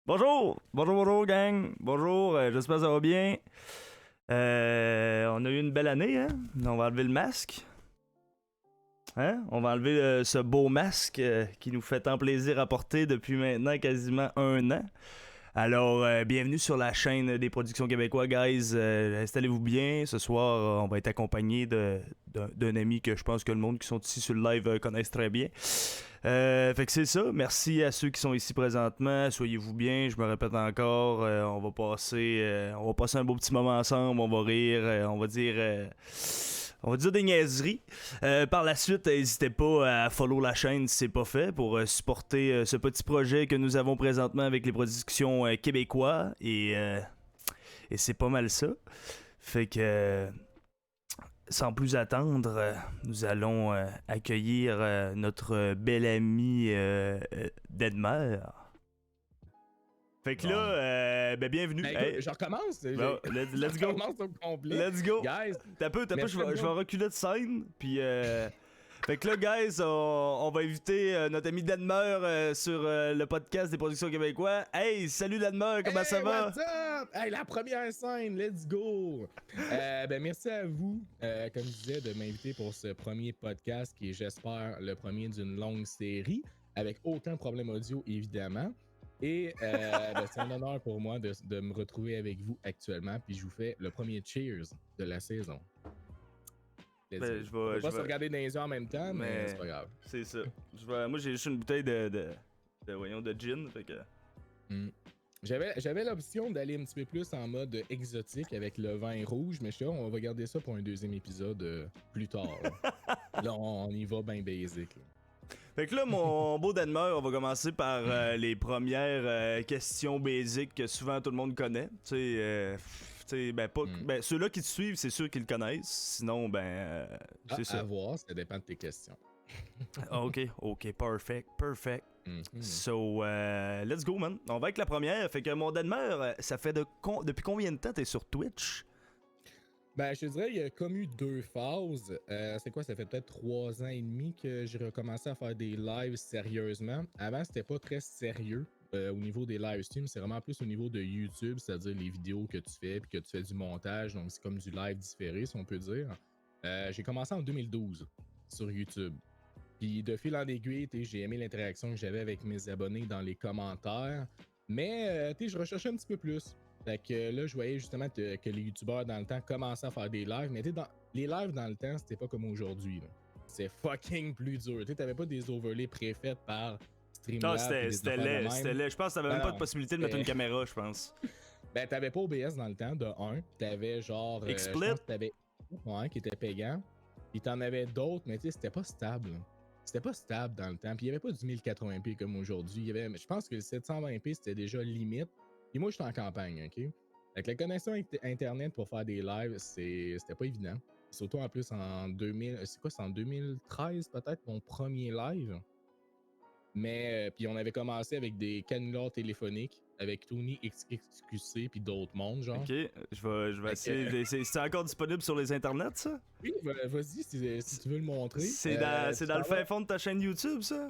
Bonjour! Bonjour, bonjour, gang! Bonjour, j'espère que ça va bien. On a eu une belle année, hein? On va enlever le masque. Hein? On va enlever ce beau masque qui nous fait tant plaisir à porter depuis maintenant quasiment un an. Alors, bienvenue sur la chaîne des productions québécois, guys. Installez-vous bien. Ce soir, on va être accompagné d'un ami que je pense que le monde qui sont ici sur le live connaissent très bien. Fait que c'est ça. Merci à ceux qui sont ici présentement. Soyez-vous bien. Je me répète encore. On va passer un beau petit moment ensemble. On va rire. On va dire des niaiseries. Par la suite, n'hésitez pas à follow la chaîne si c'est pas fait pour supporter ce petit projet que nous avons présentement avec les productions québécois. Et c'est pas mal ça. Fait que sans plus attendre, nous allons accueillir notre bel ami Dedmer. Fait que là, Bon. bienvenue. Ben, écoute, Hey, je recommence. bon, let's Je go. recommence au complet. Let's go. Guys, T'as peu, merci je vais reculer de scène. Puis, fait que là, guys, on va inviter notre ami Dedmer sur le podcast des productions québécois. Hey, salut Dedmer, comment ça va? What's up? Hey, la première scène, let's go! Ben, merci à vous, comme je disais, de m'inviter pour ce premier podcast qui est, j'espère, le premier d'une longue série, avec aucun problème audio, évidemment. Et ben, c'est un honneur pour moi de me retrouver avec vous actuellement. Puis je vous fais le premier cheers de la saison. Let's Ben, go. On peut pas je se vais, regarder dans les yeux en même temps, mais c'est pas grave. c'est ça. Moi, j'ai juste une bouteille voyons, de gin, fait que... Mm. J'avais l'option d'aller un petit peu plus en mode exotique avec le vin rouge, mais je suis sûr, on va garder ça pour un deuxième épisode plus tard. Là, on y va bien basic. Là. Fait que là, mon beau Denmer, on va commencer par les premières questions basiques que souvent tout le monde connaît. Ben, ceux-là qui te suivent, c'est sûr qu'ils le connaissent. Sinon, c'est ça. À voir, ça dépend de tes questions. Ok, perfect. Mm-hmm. So, let's go, man. On va avec la première. Fait que mon Denmer, ça fait depuis combien de temps t'es sur Twitch? Ben, je te dirais, il y a comme eu deux phases. C'est quoi, ça fait peut-être 3 ans et demi que j'ai recommencé à faire des lives sérieusement. Avant, c'était pas très sérieux au niveau des live streams. C'est vraiment plus au niveau de YouTube, c'est-à-dire les vidéos que tu fais puis que tu fais du montage. Donc, c'est comme du live différé, si on peut dire. J'ai commencé en 2012 sur YouTube. Puis de fil en aiguille, j'ai aimé l'interaction que j'avais avec mes abonnés dans les commentaires. Mais je recherchais un petit peu plus. Fait que là, je voyais justement que les youtubeurs dans le temps commençaient à faire des lives. Mais les lives dans le temps, c'était pas comme aujourd'hui. C'est fucking plus dur. T'avais pas des overlays préfaits par Non, Streamlab. c'était laid. Je pense que t'avais même pas de possibilité de mettre une caméra, je pense. Ben, t'avais pas OBS dans le temps, de 1. T'avais genre. XSplit. Je pense que t'avais qui était payant. Puis t'en avais d'autres, mais tu sais, c'était pas stable. C'était pas stable dans le temps. Puis il n'y avait pas du 1080p comme aujourd'hui. Je pense que le 720p, c'était déjà limite. Puis moi, j'étais en campagne, OK? Avec la connexion Internet pour faire des lives, c'était pas évident. Surtout en plus en 2000... C'est quoi, c'est en 2013 peut-être, mon premier live? Mais puis on avait commencé avec des canulars téléphoniques avec Tony XQC puis d'autres mondes, genre. Ok, je vais essayer. C'est encore disponible sur les internets, ça? Oui, vas-y si tu veux le montrer. C'est dans le fin fond de ta chaîne YouTube, ça?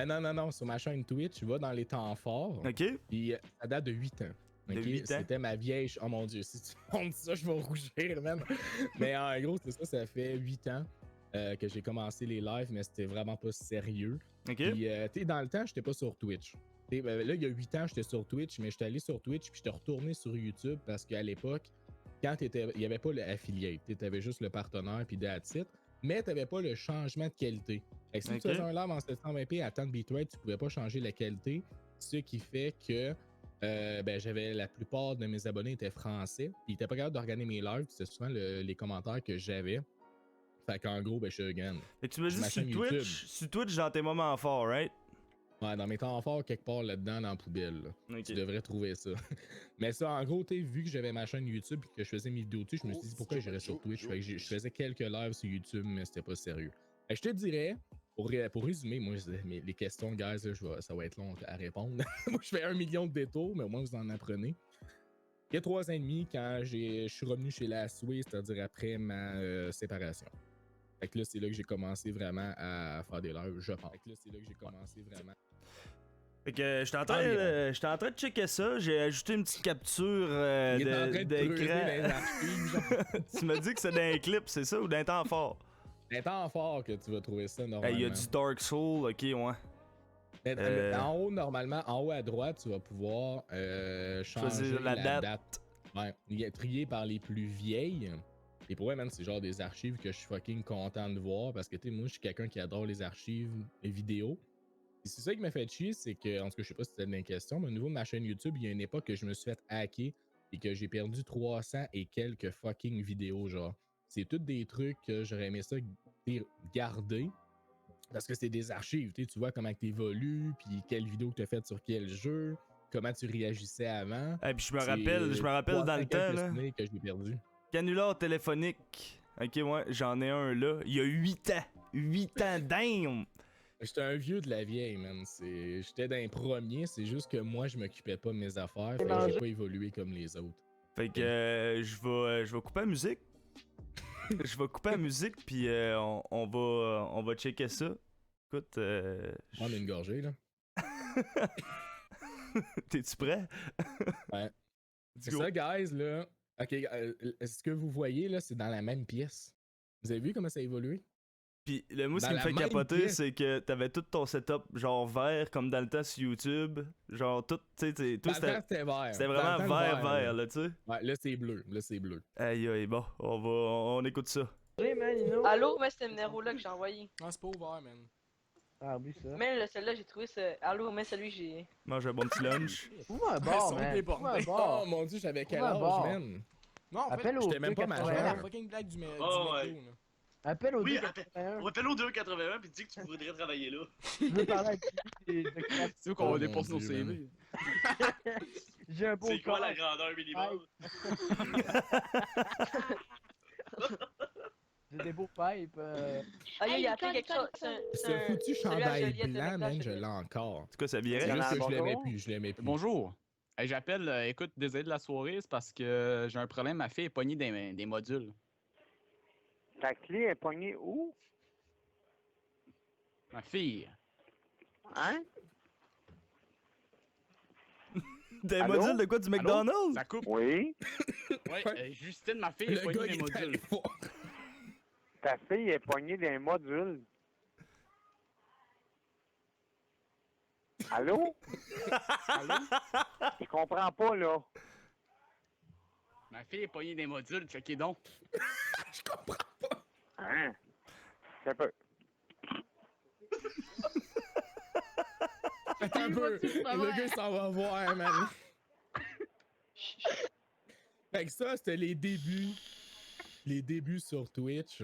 Non, sur ma chaîne Twitch, tu vas dans les temps forts. Ok. Puis ça date de 8 ans. De 8 ans? C'était ma vieille. Oh mon dieu, si tu montres ça, je vais rougir, même. Mais en gros, c'est ça fait 8 ans que j'ai commencé les lives, mais c'était vraiment pas sérieux. Ok. Puis, dans le temps, j'étais pas sur Twitch. Là, il y a 8 ans, j'étais sur Twitch, mais j'étais allé sur Twitch, puis j'étais retourné sur YouTube parce qu'à l'époque, quand il n'y avait pas l'affiliate, tu avais juste le partenaire, puis that's it, mais tu n'avais pas le changement de qualité. Fait que si tu faisais un live en 720p à 10 bitrate, tu pouvais pas changer la qualité, ce qui fait que j'avais la plupart de mes abonnés étaient français, puis ils n'étaient pas capables de regarder mes lives, c'était souvent les commentaires que j'avais. Fait qu'en gros, je regarde. Et tu me dis sur Twitch dans tes moments forts, right? Ouais, dans mes temps forts, quelque part là-dedans, dans la poubelle. Là. Okay. Tu devrais trouver ça. Mais ça, en gros, vu que j'avais ma chaîne YouTube et que je faisais mes vidéos dessus, je me suis dit pourquoi j'irais sur Twitch. Fait que je faisais quelques lives sur YouTube, mais c'était pas sérieux. Fait que je te dirais, pour résumer, moi, les questions, guys, là, ça va être long à répondre. Moi, je fais 1 million de détours, mais au moins, vous en apprenez. Il y a 3 ans et demi, quand je suis revenu chez la Suisse, c'est-à-dire après ma séparation. Fait que là, c'est là que j'ai commencé vraiment à faire des lives, je pense. Fait que là, c'est là que j'ai commencé vraiment. Fait que j'étais en train de checker ça, j'ai ajouté une petite capture Il est en train de creuser d'écran. dans les archives, genre. Tu m'as dit que c'est d'un clip, c'est ça, ou d'un temps fort? C'est un temps fort que tu vas trouver ça Il normalement. y a du Dark Soul, ok, ouais. Mais en haut, normalement, en haut à droite, tu vas pouvoir changer Choisir la date. Ouais, il est trié par les plus vieilles. Et pour moi, man, c'est genre des archives que je suis fucking content de voir parce que, tu sais, moi, je suis quelqu'un qui adore les archives, les vidéos. Et c'est ça qui m'a fait chier, c'est que, en tout cas, je sais pas si c'était une question, mais au niveau de ma chaîne YouTube, il y a une époque que je me suis fait hacker et que j'ai perdu 300 et quelques fucking vidéos, genre. C'est tous des trucs que j'aurais aimé ça garder. Parce que c'est des archives, tu vois comment tu évolues, puis quelle vidéo que tu as faite sur quel jeu, comment tu réagissais avant. Et puis je me rappelle dans le temps, là. Que j'ai perdu. Canular téléphonique. Ok, ouais, j'en ai un là. Il y a 8 ans. 8 ans, damn! J'étais un vieux de la vieille, man. J'étais dans les premiers, c'est juste que moi, je m'occupais pas de mes affaires, fait que j'ai pas évolué comme les autres. Fait que je vais couper la musique. Je vais couper la musique, puis on va checker ça. Écoute, On a une gorgée, là. T'es-tu prêt? Ouais. Let's C'est go. ça, guys, là. Ok, ce que vous voyez, là, c'est dans la même pièce. Vous avez vu comment ça a évolué? Puis moi, ce Dans qui me la fait même capoter, pièce. c'est que t'avais tout ton setup genre vert, comme dans le temps sur YouTube. Genre tout, tu sais, tout Dans le temps, c'était vert. c'était Dans vraiment le temps, le vert, là, tu sais. Ouais, là, c'est bleu. Là, c'est bleu. Aïe, aïe, bon, on écoute ça. Allô, mais c'était le numéro là que j'ai envoyé. Ah, c'est pas ouvert, man. Ah, oui, ça. Mais celle-là, j'ai trouvé ça. Allô, mais celui que j'ai. Mange un bon petit lunch. Ouvre un bar, man. Ouvre un Oh bar. mon dieu, j'avais quel Ouvre un âge, bar. man? Non, en fait, Appelle au j'étais même pas majeur. 281. la fucking blague du Oh, ouais. métro, là. Appelle au Oui, 281. on appelle au 281 puis dis que tu voudrais travailler là. Je veux parler avec lui de classe. C'est où qu'on Oh, va dépenser mon nos Dieu, CV? J'ai un beau C'est quoi corps. la grandeur minimale? J'ai des beaux pipes. Ah, il a appelé quelque chose. Ce foutu celui à chandail Joliette de blanc, McDonald's, man, je celui-là. l'ai encore. En tout cas, ça C'est virait. juste que je bonjour. l'aimais plus, je l'aimais plus. Bonjour. Hey, j'appelle, écoute, désolé de la soirée, c'est parce que j'ai un problème, ma fille est pognée des modules. Ta clé est pognée où? Ma fille. Hein? Des Allô? modules de quoi, du McDonald's? Ça coupe. Oui. Ouais, Justine, ma fille est Le pognée gars, des il est allé modules. voir. Ta fille est pognée d'un module. Allô? Je comprends pas, là. Ma fille est pognée des modules, checkez donc. Je comprends pas. Hein? C'est un peu. Attends un peu. Le gars, s'en va voir, man. Fait que ça, c'était les débuts. Les débuts sur Twitch.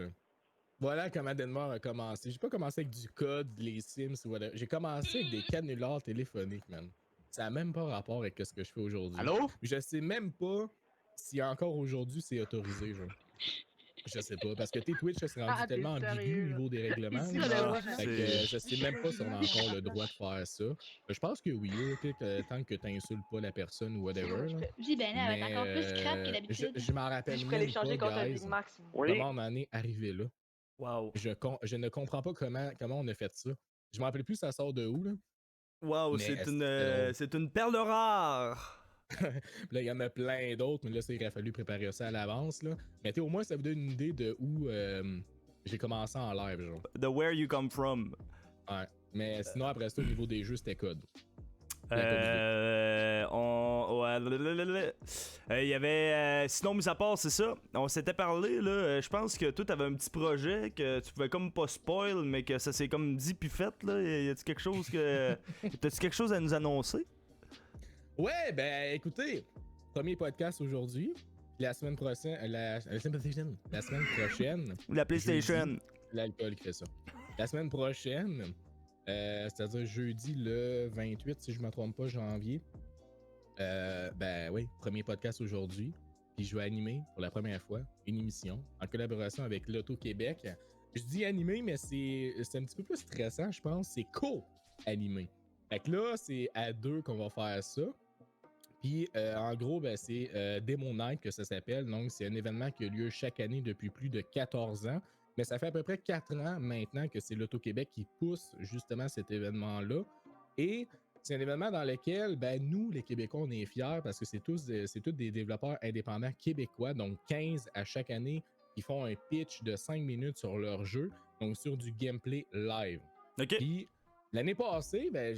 Voilà comment Denmark a commencé. J'ai pas commencé avec du code, les Sims ou whatever. J'ai commencé avec des canulars téléphoniques, man. Ça n'a même pas rapport avec ce que je fais aujourd'hui. Allô? Je sais même pas si encore aujourd'hui c'est autorisé, genre. Je sais pas, parce que tes Twitch, ça s'est rendu Ah, t'es tellement ambigu sérieux, au niveau des règlements. Ici, là. on a le droit. Fait que je sais même pas si on a encore le droit de faire ça. Je pense que oui, là, tant que t'insultes pas la personne ou whatever. Là. Oui, ben là, elle va être encore plus crap que je, d'habitude. je m'en rappelle Je pourrais même l'échanger pas, contre un guys, Big Mac. Oui. comment on en est arrivé là. Wow. Je ne comprends pas comment on a fait ça. Je me rappelle plus ça sort de où, là. Wow, Mais c'est une perle rare. Puis là, il y en a plein d'autres, mais là, il aurait fallu préparer ça à l'avance, là. Mais au moins, ça vous donne une idée de où j'ai commencé en live, genre. The where you come from. Ouais. Mais sinon, après ça, au niveau des jeux, c'était code. Il y avait. Sinon, mis à part, c'est ça. On s'était parlé, là. Je pense que toi, t'avais un petit projet que tu pouvais comme pas spoil, mais que ça s'est comme dit puis fait, là. Y a-tu quelque chose que. T'as-tu quelque chose à nous annoncer? Ouais, ben écoutez, premier podcast aujourd'hui. La semaine prochaine. La semaine prochaine. La PlayStation. Jeudi, l'alcool qui fait ça. La semaine prochaine, c'est-à-dire jeudi le 28, si je ne me trompe pas, janvier. Ben oui, premier podcast aujourd'hui. Puis je vais animer pour la première fois une émission en collaboration avec l'Auto-Québec. Je dis animer, mais c'est un petit peu plus stressant, je pense. C'est co-animé. Fait que là, c'est à deux qu'on va faire ça. Puis en gros, ben, c'est Demo Night que ça s'appelle. Donc, c'est un événement qui a lieu chaque année depuis plus de 14 ans. Mais ça fait à peu près 4 ans maintenant que c'est l'Auto-Québec qui pousse justement cet événement-là. Et c'est un événement dans lequel, ben, nous, les Québécois, on est fiers parce que c'est tous des développeurs indépendants québécois, donc 15 à chaque année, qui font un pitch de 5 minutes sur leur jeu, donc sur du gameplay live. Ok. Puis l'année passée, ben,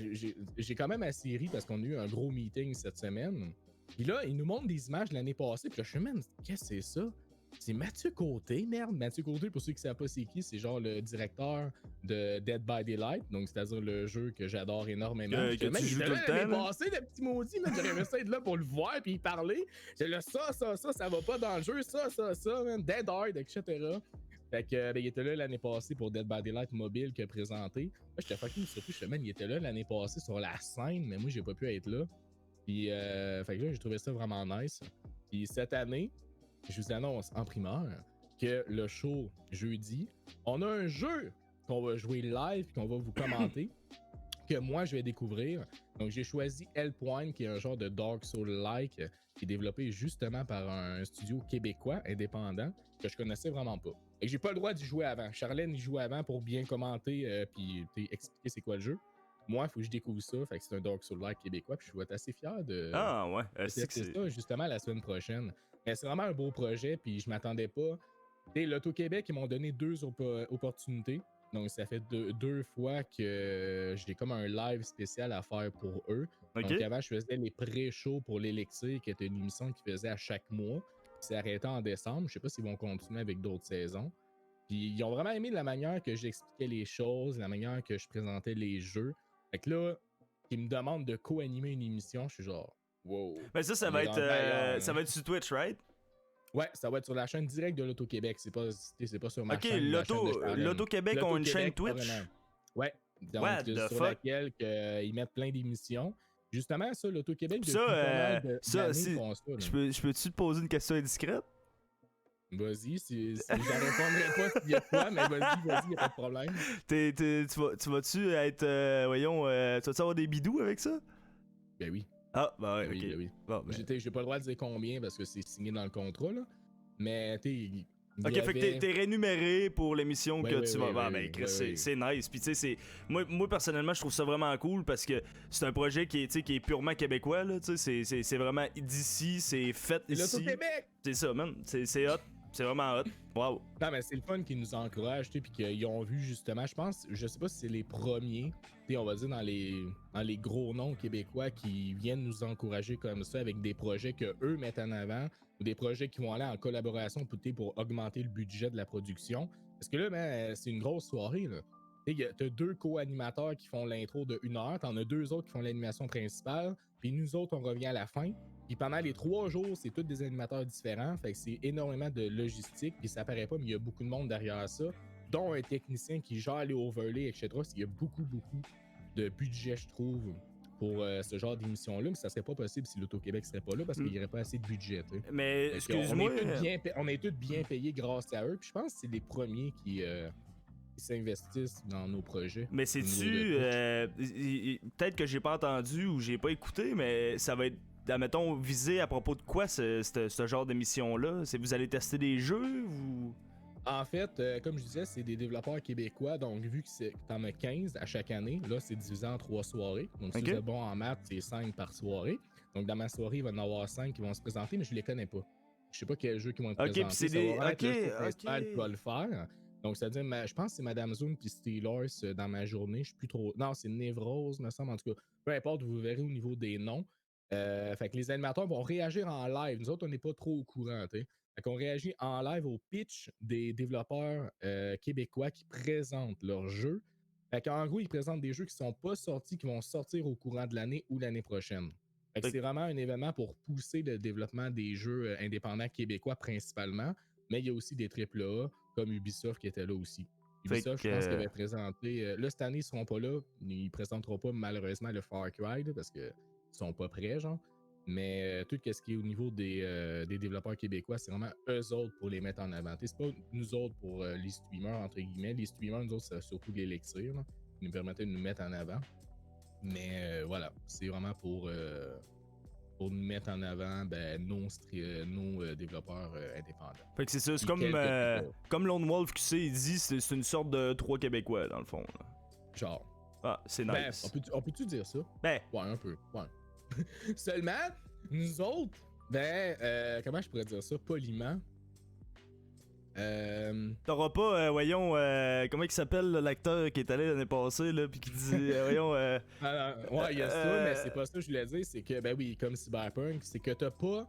j'ai quand même assez ri parce qu'on a eu un gros meeting cette semaine. Puis là, ils nous montrent des images de l'année passée. Puis là, je suis même, qu'est-ce que c'est ça? C'est Mathieu Côté, merde. Mathieu Côté, pour ceux qui ne savent pas c'est qui, c'est genre le directeur de Dead by Daylight, donc c'est-à-dire le jeu que j'adore énormément. Que tu joues tout le temps, L'année là. passée, le petit maudit, mais j'aurais aimé ça être là pour le voir puis y parler. J'ai là, ça va pas dans le jeu, ça, man, Dead Hard, etc. Fait que, ben, il était là l'année passée pour Dead by Daylight mobile qu'il a présenté. Moi, j'étais fucking surpris, je man, il était là l'année passée sur la scène, mais moi, j'ai pas pu être là. Puis, fait que là, j'ai trouvé ça vraiment nice. Puis cette année, je vous annonce en primeur que le show jeudi, on a un jeu qu'on va jouer live et qu'on va vous commenter, que moi je vais découvrir. Donc j'ai choisi Hellpoint, qui est un genre de Dark Souls-like, qui est développé justement par un studio québécois indépendant que je connaissais vraiment pas. Et j'ai pas le droit d'y jouer avant. Charlène y joue avant pour bien commenter puis expliquer c'est quoi le jeu. Moi, il faut que je découvre ça. Fait que c'est un Dark Souls-like québécois. Puis je vais être assez fier de Ah, ouais. C'est tester ça justement la semaine prochaine. Mais c'est vraiment un beau projet. Puis je m'attendais pas. Tu sais, l'Auto-Québec, ils m'ont donné 2 opportunités. Donc ça fait deux fois que j'ai comme un live spécial à faire pour eux. Ok. Donc avant, je faisais les pré-shows pour l'Élixir, qui était une émission qu'ils faisaient à chaque mois. C'est arrêté en décembre. Je sais pas s'ils vont continuer avec d'autres saisons. Puis ils ont vraiment aimé la manière que j'expliquais les choses, la manière que je présentais les jeux. Fait que là, ils me demandent de co-animer une émission, je suis genre, wow. Mais ça On va est être, dans le meilleur, ça va être sur Twitch, right? Ouais, ça va être sur la chaîne directe de l'Auto-Québec, c'est pas sur ma Ok, chaîne. la chaîne de Charlène. l'Auto-Québec ont une chaîne L'Auto-Québec, Twitch? carrément. Ouais, donc What the sur fuck? laquelle ils mettent plein d'émissions. Justement, ça, l'Auto-Québec, depuis Ça, pas mal d'années, si- font ça. Là. Je peux-tu te poser une question indiscrète? Vas-y, si j'en répondrai pas s'il y a quoi, mais vas-y, y a pas de problème. Tu vas-tu être, tu vas-tu avoir des bidous avec ça? Ben oui. Ah, bah ouais, Ben oui, ok. ben oui. Bon, ben- J'ai pas le droit de dire combien parce que c'est signé dans le contrat, là. Mais, tu Ok, fait que t'es rémunéré pour l'émission Ouais, que ouais, tu vas. ouais, Ah, ouais, ben, Chris, ouais, c'est nice. Puis, tu sais, moi, personnellement, je trouve ça vraiment cool parce que c'est un projet qui est purement québécois, là. Tu sais, c'est vraiment d'ici, c'est fait c'est ici. l'Auto-Québec! C'est ça, man. C'est hot. C'est vraiment hot. Wow. Non, mais c'est le fun qui nous encourage, tu sais, puis qu'ils ont vu justement, je sais pas si c'est les premiers, tu sais, on va dire dans les gros noms québécois qui viennent nous encourager comme ça avec des projets que eux mettent en avant ou des projets qui vont aller en collaboration pour augmenter le budget de la production. Parce que là, ben, c'est une grosse soirée, là. Tu sais, t'as 2 co-animateurs qui font l'intro de 1 heure, t'en as 2 autres qui font l'animation principale, puis nous autres, on revient à la fin. Puis pendant les 3 jours, c'est tous des animateurs différents, fait que c'est énormément de logistique, puis ça paraît pas, mais il y a beaucoup de monde derrière ça, dont un technicien qui gère les overlays, etc. Il y a beaucoup de budget, je trouve, pour ce genre d'émission-là, mais ça serait pas possible si l'Auto-Québec serait pas là, parce qu'il y aurait pas assez de budget, tu sais. Mais, Fait qu'on excuse-moi. on est tous bien payés grâce à eux, puis je pense que c'est les premiers qui s'investissent dans nos projets. Mais Au c'est-tu. niveau de Peut-être que j'ai pas entendu ou j'ai pas écouté, mais ça va être, admettons, visé à propos de quoi ce genre d'émission-là? Vous allez tester des jeux ou. En fait, comme je disais, c'est des développeurs québécois, donc vu que t'en as 15 à chaque année, là, c'est divisé en 3 soirées. Donc, si Ok. vous êtes bon en maths, c'est 5 par soirée. Donc, dans ma soirée, il va y en avoir 5 qui vont se présenter, mais je les connais pas. Je sais pas quel jeu qui vont être Ok, présentés. puis c'est Ça des. va être le show Ok, principal qui va ok. le faire. Donc, c'est-à-dire, je pense que c'est Madame Zoom puis Steelers dans ma journée. Je suis plus trop. Non, c'est Névrose, me semble. En tout cas, peu importe, vous verrez au niveau des noms. Fait que les animateurs vont réagir en live. Nous autres, on n'est pas trop au courant, tu sais. Fait qu'on réagit en live au pitch des développeurs québécois qui présentent leurs jeux. Fait qu'en gros, ils présentent des jeux qui sont pas sortis, qui vont sortir au courant de l'année ou l'année prochaine. Fait que c'est vraiment un événement pour pousser le développement des jeux indépendants québécois principalement, mais il y a aussi des AAA comme Ubisoft qui était là aussi. Fait Ubisoft, que- je pense qu'ils avaient présenté. Là, cette année, ils seront pas là. Ils présenteront pas malheureusement le Far Cry là, parce qu'ils sont pas prêts, genre. Mais tout ce qui est au niveau des développeurs québécois, c'est vraiment eux autres pour les mettre en avant. T'sais, c'est pas nous autres pour les streamers, entre guillemets. Les streamers, nous autres, c'est surtout l'élixir, là, qui nous permettaient de nous mettre en avant. Mais voilà, c'est vraiment pour nous mettre en avant nos développeurs indépendants. Fait que c'est ça, c'est Puis quelques comme Lone Wolf QC, il dit, c'est une sorte de 3 Québécois, dans le fond. Là. Genre. Ah, c'est Ben, nice. on peut-tu dire ça? Ben, Ouais, un peu. Ouais. Seulement, nous autres, comment je pourrais dire ça poliment? t'auras pas, voyons, comment il s'appelle là, l'acteur qui est allé l'année passée, là, pis qui dit, voyons, Ouais, il y a ça, mais c'est pas ça que je voulais dire. C'est que, ben oui, comme Cyberpunk, c'est que t'as pas.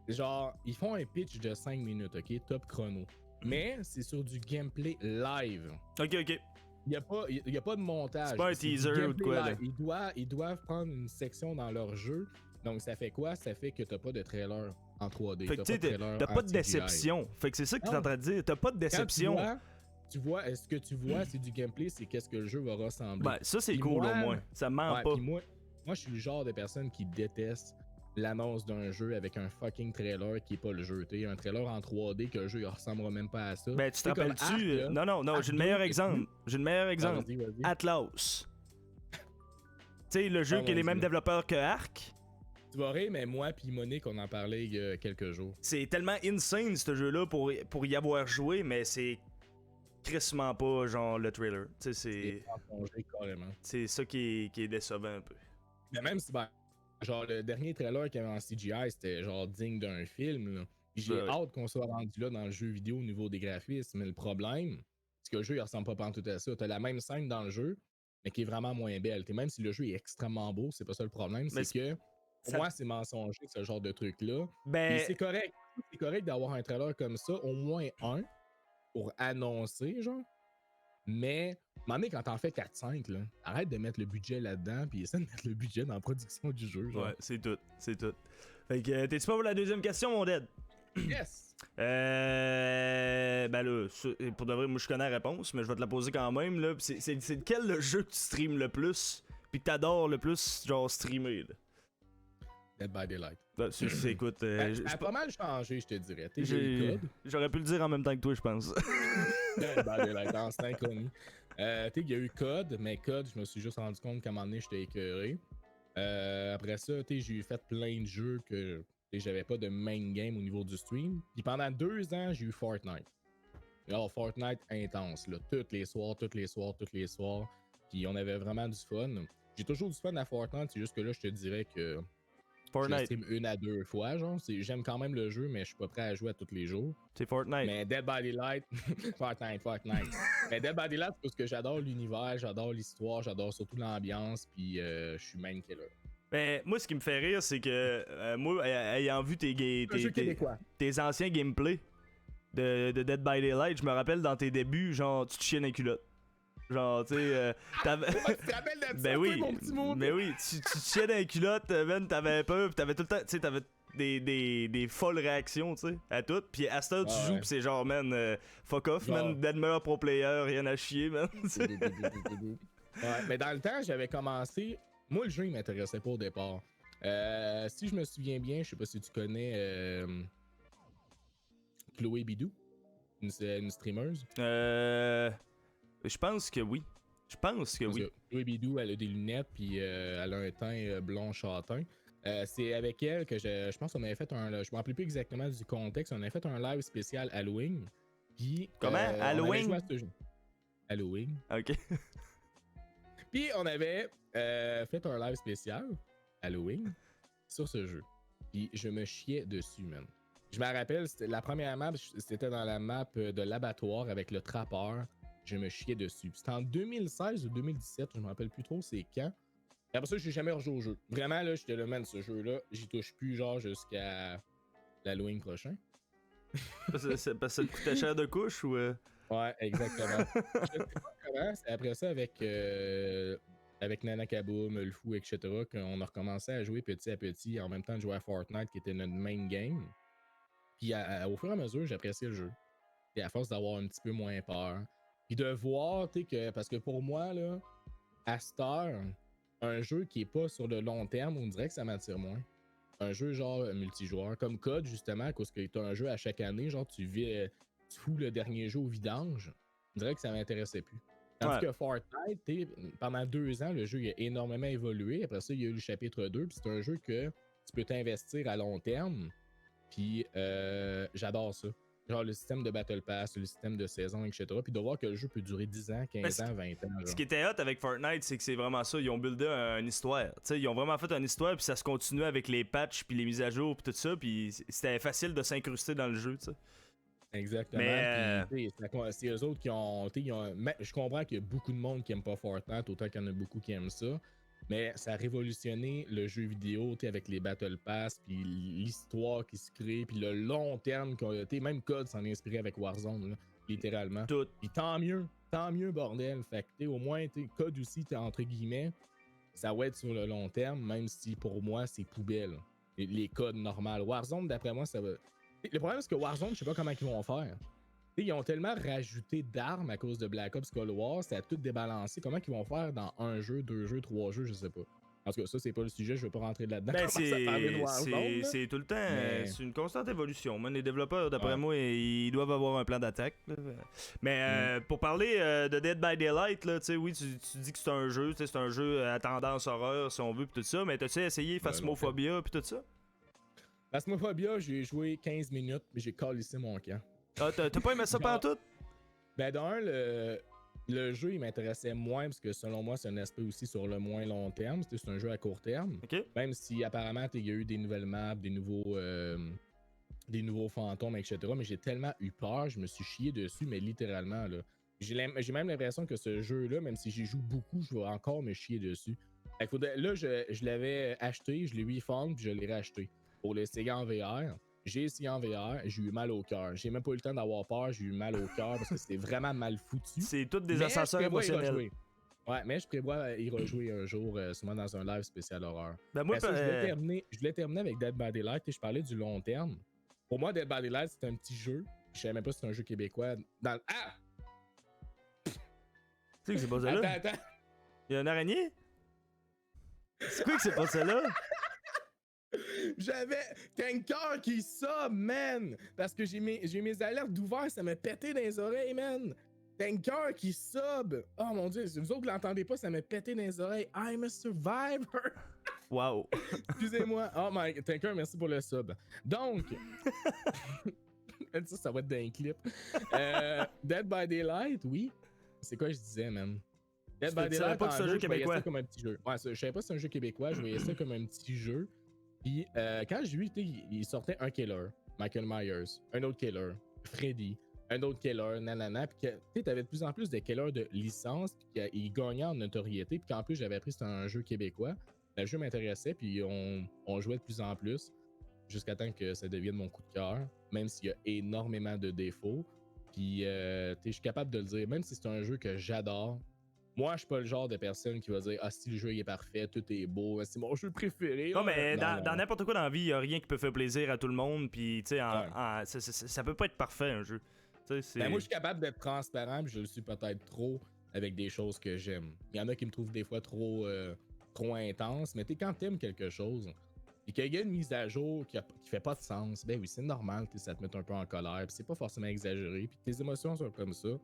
Genre, ils font un pitch de 5 minutes, ok? Top chrono. Mais c'est sur du gameplay live. Ok, ok. Il y a pas de montage. C'est pas un du teaser ou de gameplay quoi, live. Ils doivent prendre une section dans leur jeu. Donc, ça fait quoi? Ça fait que t'as pas de trailer en 3D. Fait que tu sais, t'as pas de déception. Fait que c'est ça que t'es en train de dire. T'as pas de déception. Tu vois, ce que tu vois, c'est du gameplay, c'est qu'est-ce que le jeu va ressembler. Ben, ça, c'est Puis cool moi, au moins. Ça ment Ouais, pas. puis moi, je suis le genre de personne qui déteste l'annonce d'un jeu avec un fucking trailer qui est pas le jeu. T'sais, un trailer en 3D que le jeu il ressemblera même pas à ça. Ben, tu te T'sais, comme rappelles-tu? Ark, là, Non, Ark j'ai le 2, meilleur c'est exemple. plus- J'ai le meilleur exemple. Vas-y. Atlas. Tu sais, le jeu qui est les vas-y, mêmes là. développeurs que Ark. Tu vas rire, mais moi puis Monique, on en parlait il y a quelques jours. C'est tellement insane, ce jeu-là, pour y avoir joué, mais c'est crissement pas, genre, le trailer. Tu sais, Mensongé, carrément. c'est ça qui est décevant un peu. Mais même si, genre, le dernier trailer qu'il y avait en CGI, c'était genre digne d'un film. Là. Puis j'ai Ouais. hâte qu'on soit rendu là dans le jeu vidéo au niveau des graphismes. Mais le problème, c'est que le jeu, il ressemble pas pantoute à ça. T'as la même scène dans le jeu, mais qui est vraiment moins belle. T'sais, même si le jeu est extrêmement beau, c'est pas ça le problème. Mais C'est que, pour ça- moi, c'est mensonger, ce genre de truc-là. Ben, Et c'est correct. C'est correct d'avoir un trailer comme ça, au moins un, pour annoncer, genre. Mais, donné, quand t'en fais 4-5, là, arrête de mettre le budget là-dedans, puis essaie de mettre le budget dans la production du jeu, genre. ouais, c'est tout. C'est tout. Fait que, t'es-tu pas pour la deuxième question, mon dead? Yes! Ben là, pour de vrai, moi je connais la réponse, mais je vais te la poser quand même. Là. C'est lequel le jeu que tu streames le plus, puis que t'adores le plus, genre streamer? Là? Dead by Daylight. Ben, écoute, Ça a pas mal changé, je te dirais. T'es j'aurais pu le dire en même temps que toi, je pense. Dead by Daylight, en synchronie. Il y a eu Code, mais Code, je me suis juste rendu compte qu'à un moment donné, j'étais écœuré. Après ça, j'ai fait plein de jeux que j'avais pas de main game au niveau du stream. Puis pendant 2 ans, j'ai eu Fortnite. Alors, Fortnite intense, là, tous les soirs. Puis on avait vraiment du fun. J'ai toujours du fun à Fortnite, c'est juste que là, je te dirais que je Fortnite. stream 1 à 2 fois. Genre, j'aime quand même le jeu, mais je suis pas prêt à jouer à tous les jours. C'est Fortnite. Mais Dead by Daylight, Fortnite. Mais Dead by Daylight, c'est parce que j'adore l'univers, j'adore l'histoire, j'adore surtout l'ambiance, puis je suis main killer. Ben, moi, ce qui me fait rire, c'est que moi, ayant vu Un jeu québécois. tes anciens gameplays de Dead by Daylight, je me rappelle dans tes débuts, genre, tu te chiais dans les culottes. Genre, tu sais, t'avais. Ouais, tu te rappelles de ça, Ben oui, toi, mon petit mot? mais oui, tu te chiais dans les culottes, man, t'avais peur, pis t'avais tout le temps, tu sais, t'avais des folles réactions, tu sais, à tout. Puis à ce temps, tu Ah joues, ouais. pis c'est genre, man, fuck off, Genre. man, dead meilleur pro player, rien à chier, man. Ouais, mais dans le temps, j'avais commencé. Moi, le jeu, il m'intéressait pas au départ. Si je me souviens bien, je sais pas si tu connais Chloé Bidou, une streameuse. Je pense que oui. Je pense que Parce oui. que Chloé Bidou, elle a des lunettes, puis elle a un teint blond châtain. C'est avec elle que je pense qu'on avait fait un. Je me rappelle plus exactement du contexte. On avait fait un live spécial Halloween. Puis. Comment? on avait Halloween? joué à ce jeu. Halloween. Ok. Puis on avait fait un live spécial Halloween sur ce jeu. Puis je me chiais dessus, man. Je me rappelle, la première map, c'était dans la map de l'abattoir avec le trappeur. Je me chiais dessus. C'était en 2016 ou 2017, je me rappelle plus trop c'est quand. Et après ça, j'ai jamais rejoué au jeu. Vraiment, là, j'étais le man, ce jeu-là, j'y touche plus, genre, jusqu'à l'Halloween prochain. C'est parce que ça te coûtait cher de couche ou. Ouais, exactement. Je sais pas comment, c'est après ça avec Nana Kaboom, le fou, etc., qu'on a recommencé à jouer petit à petit, en même temps de jouer à Fortnite, qui était notre main game. Puis au fur et à mesure, j'appréciais le jeu. Et à force d'avoir un petit peu moins peur. Puis de voir, tu sais, que. Parce que pour moi, là, à cette heure, un jeu qui est pas sur le long terme, on dirait que ça m'attire moins. Un jeu genre multijoueur, comme Code, justement, à cause que tu as un jeu à chaque année, genre tu fous le dernier jeu au vidange. On dirait que ça m'intéressait plus. Tandis que Fortnite, pendant 2 ans, le jeu il a énormément évolué. Après ça, il y a eu le chapitre 2, puis c'est un jeu que tu peux t'investir à long terme. Puis j'adore ça. genre le système de Battle Pass, le système de saison, etc. Puis de voir que le jeu peut durer 10 ans, 15 ans, 20 ans. Genre. Ce qui était hot avec Fortnite, c'est que c'est vraiment ça. Ils ont buildé une histoire. T'sais, ils ont vraiment fait une histoire, puis ça se continue avec les patchs, puis les mises à jour, puis tout ça. Puis c'était facile de s'incruster dans le jeu, tu sais. Exactement. Puis, c'est eux autres qui ont. Je comprends qu'il y a beaucoup de monde qui aime pas Fortnite, autant qu'il y en a beaucoup qui aiment ça. Mais ça a révolutionné le jeu vidéo avec les Battle Pass, puis l'histoire qui se crée, puis le long terme. Même Code s'en est inspiré avec Warzone, là, littéralement. Tout. Puis tant mieux, bordel. Fait que au moins, Code aussi, entre guillemets, ça va être sur le long terme, même si pour moi, c'est poubelle. Les codes normales. Warzone, d'après moi, ça va. Le problème, c'est que Warzone, je sais pas comment ils vont faire. Ils ont tellement rajouté d'armes à cause de Black Ops Cold War, ça a tout débalancé. Comment ils vont faire dans 1 jeu, 2 jeux, 3 jeux, je sais pas. En tout cas, ça, c'est pas le sujet, je veux pas rentrer là-dedans. Ben, c'est tout le temps, Mais... c'est une constante évolution. Les développeurs, d'après moi, ils doivent avoir un plan d'attaque. Mais pour parler de Dead by Daylight, là, oui, tu dis que c'est un jeu à tendance horreur, si on veut, pis tout ça, mais t'as-tu essayé Phasmophobia pis tout ça? Phasmophobia, j'ai joué 15 minutes, mais j'ai calissé mon camp. Ah, t'as pas aimé ça pantoute? Ben, d'un, le jeu, il m'intéressait moins, parce que selon moi, c'est un aspect aussi sur le moins long terme. C'est un jeu à court terme. Okay. Même si, apparemment, il y a eu des nouvelles maps, des nouveaux fantômes, etc. Mais j'ai tellement eu peur, je me suis chié dessus, mais littéralement, là. J'ai même l'impression que ce jeu-là, même si j'y joue beaucoup, je vais encore me chier dessus. Là, je l'avais acheté, je l'ai refund, puis je l'ai racheté pour l'essayer en VR. J'ai essayé en VR, j'ai eu mal au cœur. J'ai même pas eu le temps d'avoir peur, j'ai eu mal au cœur parce que c'était vraiment mal foutu. C'est toutes des ascenseurs émotionnels. Ouais, mais je prévois y rejouer un jour, sûrement dans un live spécial horreur. Ben moi, je voulais terminer avec Dead by Daylight et je parlais du long terme. Pour moi, Dead by Daylight, c'est un petit jeu. Je savais même pas si c'est un jeu québécois. Ah! Tu sais que c'est pas ça là? Attends. Il y a une araignée? C'est quoi que c'est pas ça là? J'avais Tanker qui sub, man! Parce que j'ai mes alertes d'ouvert, ça m'a pété dans les oreilles, man! Tanker qui sub! Oh mon dieu, si vous autres l'entendez pas, ça m'a pété dans les oreilles. I'm a survivor! Wow! Excusez-moi. Oh my... Tanker, merci pour le sub. Donc... ça va être d'un clip. Dead by Daylight, oui. C'est quoi je disais, man? Dead by Daylight, pas que c'est un jeu québécois. Je voyais ça comme un petit jeu. Ouais, je savais pas si c'est un jeu québécois, je voyais ça comme un petit jeu. Puis quand j'ai vu, il sortait un killer, Michael Myers, un autre killer, Freddy, un autre killer, nanana. Puis tu t'avais de plus en plus de killers de licence, puis qu'ils gagnaient en notoriété. Puis qu'en plus, j'avais appris que c'était un jeu québécois. Le jeu m'intéressait, puis on jouait de plus en plus, jusqu'à temps que ça devienne mon coup de cœur, même s'il y a énormément de défauts. Puis je suis capable de le dire, même si c'est un jeu que j'adore. Moi, je suis pas le genre de personne qui va dire « Ah, si le jeu il est parfait, tout est beau, c'est mon jeu préféré. » Non, mais dans n'importe quoi dans la vie, il y a rien qui peut faire plaisir à tout le monde, puis tu sais, ça peut pas être parfait un jeu. Moi, je suis capable d'être transparent, puis je le suis peut-être trop avec des choses que j'aime. Il y en a qui me trouvent des fois trop intense, mais quand t'aimes quelque chose, et qu'il y a une mise à jour qui fait pas de sens, ben oui, c'est normal, ça te met un peu en colère, puis c'est pas forcément exagéré, puis tes émotions sont comme ça.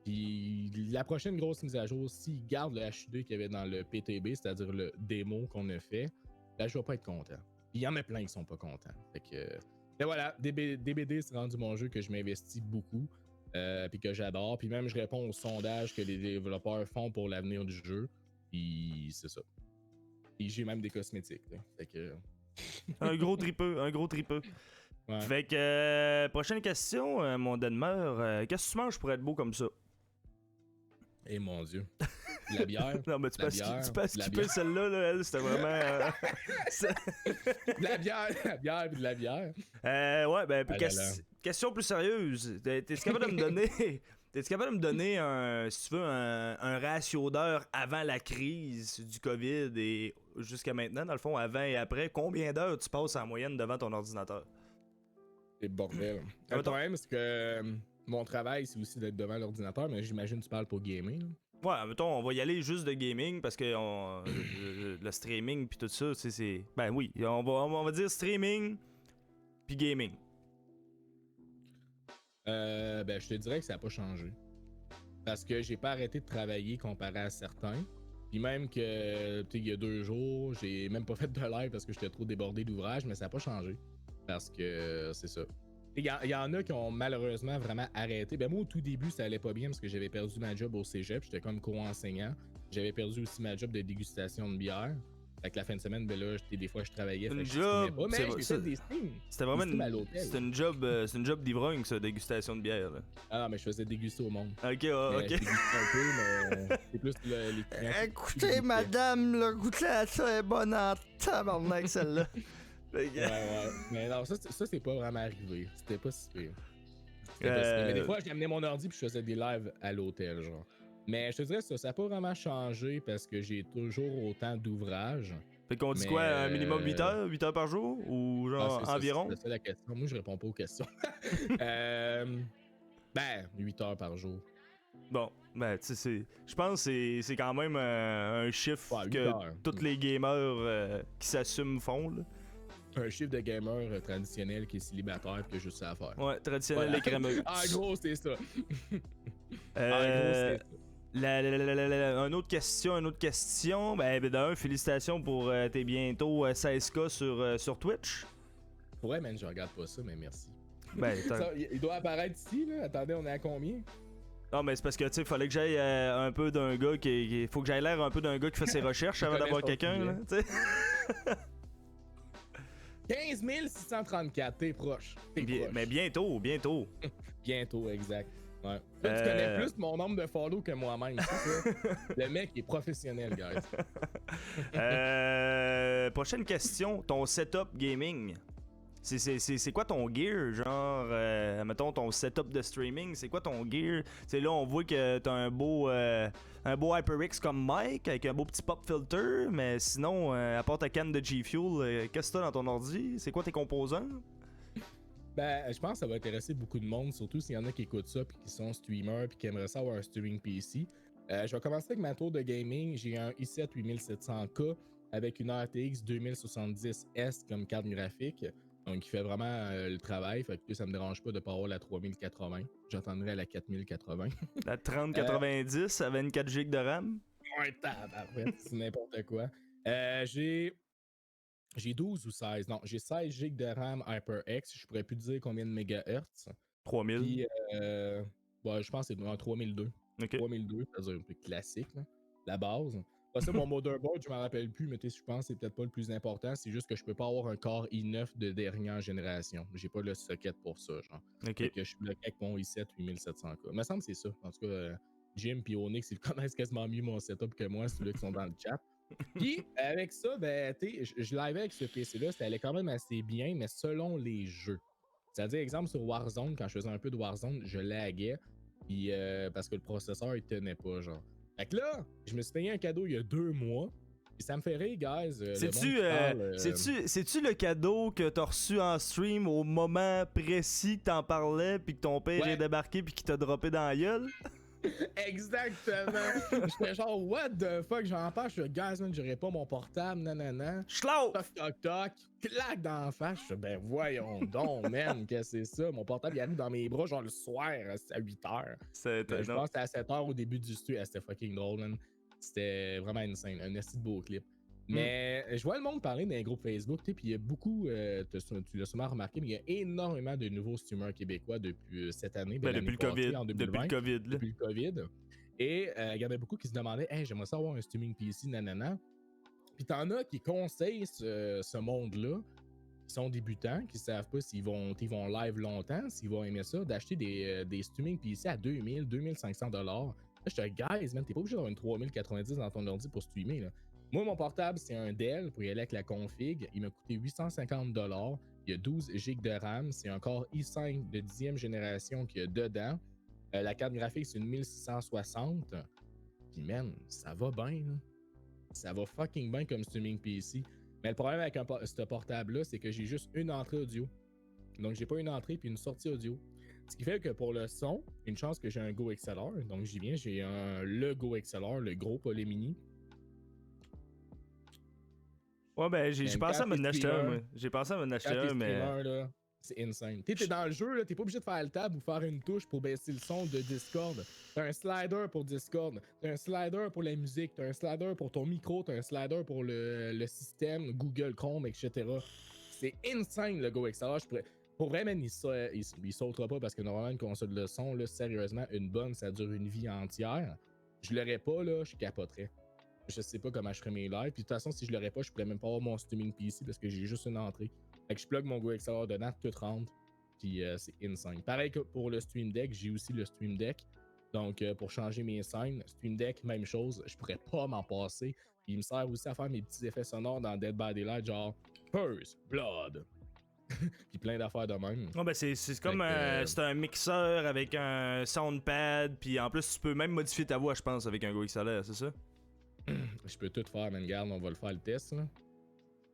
Puis la prochaine grosse mise à jour, s'ils gardent le HUD qu'il y avait dans le PTB, c'est-à-dire le démo qu'on a fait, ben je vais pas être content. Puis il y en a plein qui sont pas contents. Fait que... Et voilà, DBD, c'est rendu mon jeu que je m'investis beaucoup, puis que j'adore. Puis même, je réponds aux sondages que les développeurs font pour l'avenir du jeu. Puis c'est ça. Puis j'ai même des cosmétiques. Là. Fait que... un gros tripeux. Ouais. Fait que, prochaine question, mon Denmer. Qu'est-ce que tu manges pour être beau comme ça? Eh mon Dieu. De la bière. Non, mais tu peux skipper celle-là, là, elle, c'était vraiment. De la bière puis de la bière. Ouais, ben, question plus sérieuse. T'es-tu capable de me donner. T'es-tu capable de me donner si tu veux, un ratio d'heures avant la crise du COVID et jusqu'à maintenant, dans le fond, avant et après, combien d'heures tu passes en moyenne devant ton ordinateur? C'est bordel. Le problème, c'est que mon travail, c'est aussi d'être devant l'ordinateur, mais j'imagine que tu parles pour gaming. Ouais, mettons, on va y aller juste de gaming parce que le streaming puis tout ça, c'est. Ben oui, on va dire streaming puis gaming. Ben, je te dirais que ça n'a pas changé. Parce que j'ai pas arrêté de travailler comparé à certains. Puis même que, il y a 2 jours, j'ai même pas fait de live parce que j'étais trop débordé d'ouvrage, mais ça n'a pas changé. Parce que c'est ça. Il y en a qui ont malheureusement vraiment arrêté. Ben moi, au tout début, ça allait pas bien parce que j'avais perdu ma job au cégep. J'étais comme co-enseignant. J'avais perdu aussi ma job de dégustation de bière. Fait que la fin de semaine, ben là, des fois, je travaillais. Une fait que je job, streamais pas, mais j'ai c'est- fait des streams. C'était vraiment Des streams à l'hôtel. c'est une job d'ivrogne, ça, dégustation de bière. Là. Ah, mais je faisais déguster au monde. Ok, Mais ok. je dégustais un peu, mais c'est plus les clients. Écoutez, madame, le goûter à ça est bonne en tabarnak, celle-là. Fait que- Ouais. Mais non, ça c'est pas vraiment arrivé. C'était pas si pire. C'était pas si pire. Mais des fois, j'amenais mon ordi puis je faisais des lives à l'hôtel, genre. Mais je te dirais, ça a pas vraiment changé parce que j'ai toujours autant d'ouvrages. Fait qu'on dit Mais, quoi, un minimum 8 heures? 8 heures par jour? Ou genre c'est ça, environ? C'est ça la question. Moi, je réponds pas aux questions. Ben, 8 heures par jour. Bon, ben, tu sais, je pense que c'est quand même un chiffre Ouais, 8 que heures. tous les gamers qui s'assument font, là. Un chiffre de gamer traditionnel qui est célibataire et qui a juste ça à faire. Ouais, traditionnel Voilà. et crémeux. En gros, c'est ça. Euh, une autre question. Ben, d'un, félicitations pour tes bientôt 16K sur Twitch. Ouais, man, je regarde pas ça, mais merci. Ben, Ça, il doit apparaître ici, là. Attendez, on est à combien? non, mais c'est parce que, tu sais, fallait que j'aille un peu d'un gars qui. Faut que j'aille l'air un peu d'un gars qui fait ses recherches avant connaît d'avoir son quelqu'un, sujet. là, tu sais. 15 634, t'es proche. T'es proche. Mais bientôt. Bientôt, exact. Ouais. Là, tu connais plus mon nombre de follow que moi-même, c'est ça? Le mec est professionnel, guys. Prochaine question, ton setup gaming. C'est quoi ton gear, genre, mettons ton setup de streaming, c'est quoi ton gear? C'est là on voit que t'as un beau HyperX comme mic avec un beau petit pop filter, mais sinon, à part ta canne de G Fuel, qu'est-ce que t'as dans ton ordi? C'est quoi tes composants? Ben, je pense que ça va intéresser beaucoup de monde, surtout s'il y en a qui écoutent ça puis qui sont streamers puis qui aimeraient ça avoir un streaming PC. Je vais commencer avec ma tour de gaming. J'ai un i7 8700K avec une RTX 2070S comme carte graphique. Donc, il fait vraiment le travail. Fait que ça me dérange pas de pas avoir la 3080. J'attendrai la 4080. La 3090 à 24 GB de RAM? Ouais, tabarouette, c'est n'importe quoi. J'ai 12 ou 16. Non, j'ai 16 GB de RAM HyperX. Je pourrais plus dire combien de mégahertz. 3000. Puis, je pense que c'est dans 3002. Ok. 3002, c'est-à-dire un peu classique, là, la base. Parce que mon motherboard, je m'en rappelle plus, mais je pense que c'est peut-être pas le plus important. C'est juste que je peux pas avoir un Core i9 de dernière génération. J'ai pas le socket pour ça, genre. Ok. Fait que je suis bloqué avec mon i7 8700K. Il me semble que c'est ça. En tout cas, Jim et Onyx, ils connaissent quasiment mieux mon setup que moi, ceux-là qui sont dans le chat. Puis, avec ça, ben, tu sais, je livais avec ce PC-là, ça allait quand même assez bien, mais selon les jeux. C'est-à-dire, exemple, sur Warzone, quand je faisais un peu de Warzone, je laguais, puis parce que le processeur, il tenait pas, genre. Fait que là, je me suis payé un cadeau il y a 2 mois, puis ça me fait rire, guys. C'est-tu le cadeau que t'as reçu en stream au moment précis que t'en parlais, puis que ton père est débarqué, puis qu'il t'a droppé dans la gueule? Exactement! J'étais genre, what the fuck, j'en parle, je suis guys, man, j'aurais pas mon portable, nanana. Schlau! Toc, claque dans la face. Je suis ben voyons donc, man, que c'est ça. Mon portable, il arrive dans mes bras, genre le soir, à 8h. Je pense que c'était à 7h au début du stream. C'était fucking drôle, man. C'était vraiment insane. Un assez beau clip. Mais je vois le monde parler d'un groupe Facebook, puis il y a beaucoup, tu l'as sûrement remarqué, mais il y a énormément de nouveaux streamers québécois depuis cette année. Depuis le COVID. En 2020, depuis le COVID. Et il y en a beaucoup qui se demandaient, hey, j'aimerais ça avoir un streaming PC, nanana. Puis t'en as qui conseillent ce monde-là, qui sont débutants, qui savent pas s'ils vont live longtemps, s'ils vont aimer ça, d'acheter des streaming PC à 2000, 2500 $. Là, je te guys, man, t'es pas obligé d'avoir une 3090 dans ton ordi pour streamer, là. Moi, mon portable, c'est un Dell pour y aller avec la config. Il m'a coûté 850 $. Il y a 12 GB de RAM. C'est un Core i5 de 10e génération qu'il y a dedans. La carte graphique, c'est une 1660. Puis, man, ça va bien, là. Ça va fucking bien comme streaming PC. Mais le problème avec ce portable-là, c'est que j'ai juste une entrée audio. Donc, j'ai pas une entrée puis une sortie audio. Ce qui fait que pour le son, une chance que j'ai un Go XLR. Donc, j'y viens, j'ai le Go XLR, le gros, pas les mini. Ouais, ben, j'ai pensé à m'en acheter un, moi. J'ai pensé à m'en acheter un, mais. Là, c'est insane. T'es dans le jeu, là, t'es pas obligé de faire le tab ou faire une touche pour baisser le son de Discord. T'as un slider pour Discord, t'as un slider pour la musique, t'as un slider pour ton micro, t'as un slider pour le système, Google Chrome, etc. C'est insane le Go XLR. Pour vrai, man, il sautera pas parce que normalement, une console de son, là, sérieusement, une bonne, ça dure une vie entière. Je l'aurais pas, là, je capoterais. Je sais pas comment je ferais mes lives. Puis de toute façon, si je l'aurais pas, je pourrais même pas avoir mon streaming PC parce que j'ai juste une entrée. Fait que je plug mon GoXLR dedans, tout rentre. Puis c'est insane. Pareil que pour le Stream Deck, j'ai aussi le Stream Deck. Donc pour changer mes scènes, Stream Deck, même chose, je pourrais pas m'en passer. Puis il me sert aussi à faire mes petits effets sonores dans Dead by Daylight, genre First Blood. Puis plein d'affaires de même. Non, ben c'est comme c'est un mixeur avec un soundpad, puis en plus tu peux même modifier ta voix, je pense, avec un GoXLR, c'est ça? Je peux tout faire, man. Regarde, on va le faire le test. Là.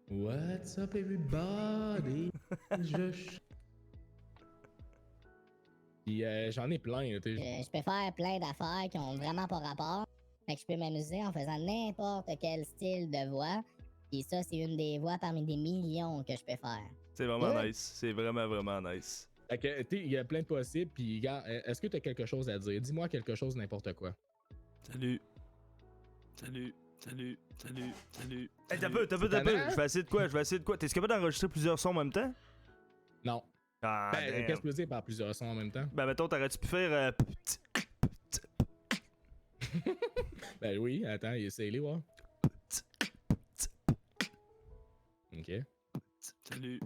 What's up, everybody? Puis j'en ai plein. Là, Je peux faire plein d'affaires qui ont vraiment pas rapport. Fait que je peux m'amuser en faisant n'importe quel style de voix. Et ça, c'est une des voix parmi des millions que je peux faire. C'est vraiment nice. C'est vraiment nice. Fait que, tu sais, il y a plein de possibles. Puis, gars, est-ce que tu as quelque chose à dire? Dis-moi quelque chose, n'importe quoi. Salut. Hey, t'as peu. Je vais essayer de quoi? T'es capable d'enregistrer plusieurs sons en même temps? Non. Ah, Qu'est-ce que tu veux dire par plusieurs sons en même temps? Ben, mettons, t'aurais-tu pu faire. Ben oui, attends, essaye-les, voir. Ok. Salut.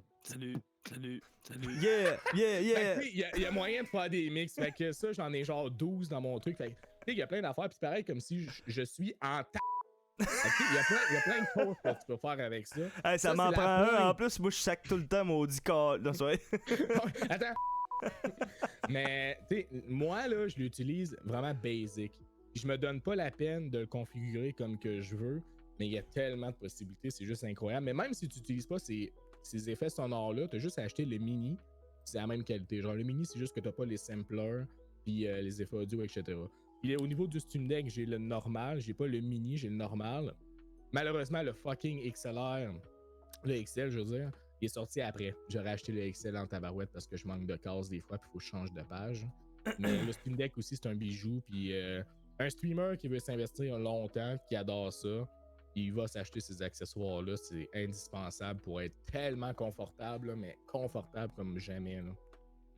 Yeah. Il y a moyen de faire des mix. Fait que ça, j'en ai genre 12 dans mon truc. Fait que, tu sais, il y a plein d'affaires. Puis pareil, comme si je suis en il y a plein de choses que tu peux faire avec ça. Hey, ça m'en prend un. En plus, moi, je sac tout le temps maudit corps. Non, c'est vrai. Attends. Mais, tu sais, moi, là, je l'utilise vraiment basic. Je me donne pas la peine de le configurer comme que je veux. Mais il y a tellement de possibilités. C'est juste incroyable. Mais même si tu n'utilises pas ces effets sonores-là, tu as juste à acheter le mini. C'est la même qualité. Genre, le mini, c'est juste que tu n'as pas les samplers, puis les effets audio, etc. Puis au niveau du Stream Deck, j'ai le normal. J'ai pas le mini, j'ai le normal. Malheureusement, le fucking XLR, le XL, je veux dire, il est sorti après. J'aurais acheté le XL en tabarouette parce que je manque de cases des fois, puis il faut que je change de page. Mais le Stream Deck aussi, c'est un bijou. Puis un streamer qui veut s'investir longtemps, qui adore ça, il va s'acheter ces accessoires-là. C'est indispensable pour être tellement confortable, là, mais confortable comme jamais. Là.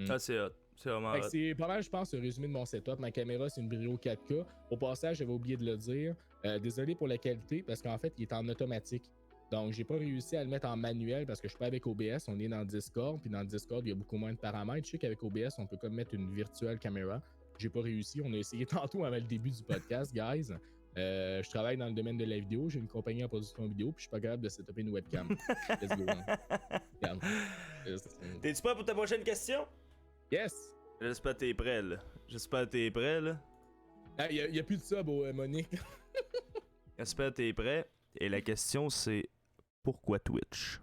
Ça, c'est hot. C'est vraiment hot. C'est pas mal, je pense, le résumé de mon setup. Ma caméra, c'est une Brio 4K. Au passage, j'avais oublié de le dire. Désolé pour la qualité, parce qu'en fait, il est en automatique. Donc, j'ai pas réussi à le mettre en manuel parce que je suis pas avec OBS. On est dans Discord. Puis dans Discord, il y a beaucoup moins de paramètres. Je sais qu'avec OBS, on peut comme mettre une virtuelle caméra. J'ai pas réussi. On a essayé tantôt avant le début du podcast, guys. Je travaille dans le domaine de la vidéo, j'ai une compagnie en production vidéo, puis je suis pas capable de setuper une webcam. Let's go. T'es-tu prêt pour ta prochaine question? Yes! J'espère que t'es prêt, là. Ah, y a plus de sub, Monique. J'espère que t'es prêt. Et la question, c'est pourquoi Twitch?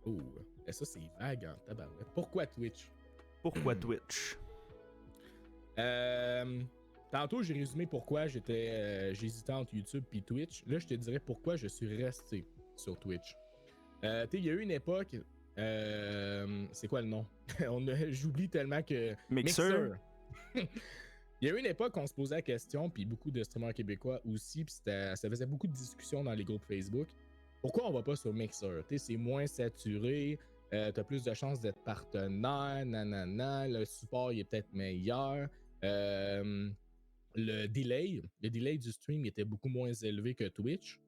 Oh, ça c'est vague en tabarouette. Pourquoi Twitch? Pourquoi Twitch? Tantôt, j'ai résumé pourquoi j'hésitais entre YouTube et Twitch. Là, je te dirais pourquoi je suis resté sur Twitch. Tu sais, il y a eu une époque... c'est quoi le nom? J'oublie tellement que... Mixer. Il y a eu une époque où on se posait la question, puis beaucoup de streamers québécois aussi, puis ça faisait beaucoup de discussions dans les groupes Facebook. Pourquoi on va pas sur Mixer? Tu sais, c'est moins saturé, t'as plus de chances d'être partenaire, nanana, le support il est peut-être meilleur. Le delay du stream était beaucoup moins élevé que Twitch.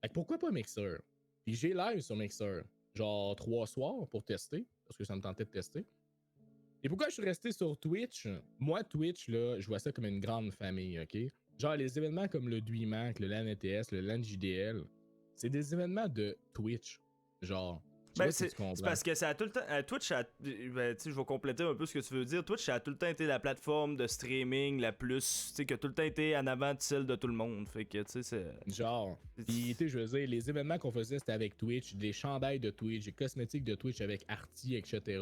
Fait que pourquoi pas Mixer? Puis j'ai live sur Mixer, genre 3 soirs pour tester, parce que ça me tentait de tester. Et pourquoi je suis resté sur Twitch? Moi, Twitch, là, je vois ça comme une grande famille, ok? Genre les événements comme le DreamHack, le LAN ETS, le LAN JDL, c'est des événements de Twitch. Genre... Ben, c'est parce que ça a tout le temps. Twitch, ben, je vais compléter un peu ce que tu veux dire. Twitch, ça a tout le temps été la plateforme de streaming la plus. Tu sais, qui a tout le temps été en avant de celle de tout le monde. Fait que, tu sais, c'est. Genre. Puis, tu sais, je veux dire, les événements qu'on faisait, c'était avec Twitch, des chandails de Twitch, des cosmétiques de Twitch avec Arty, etc.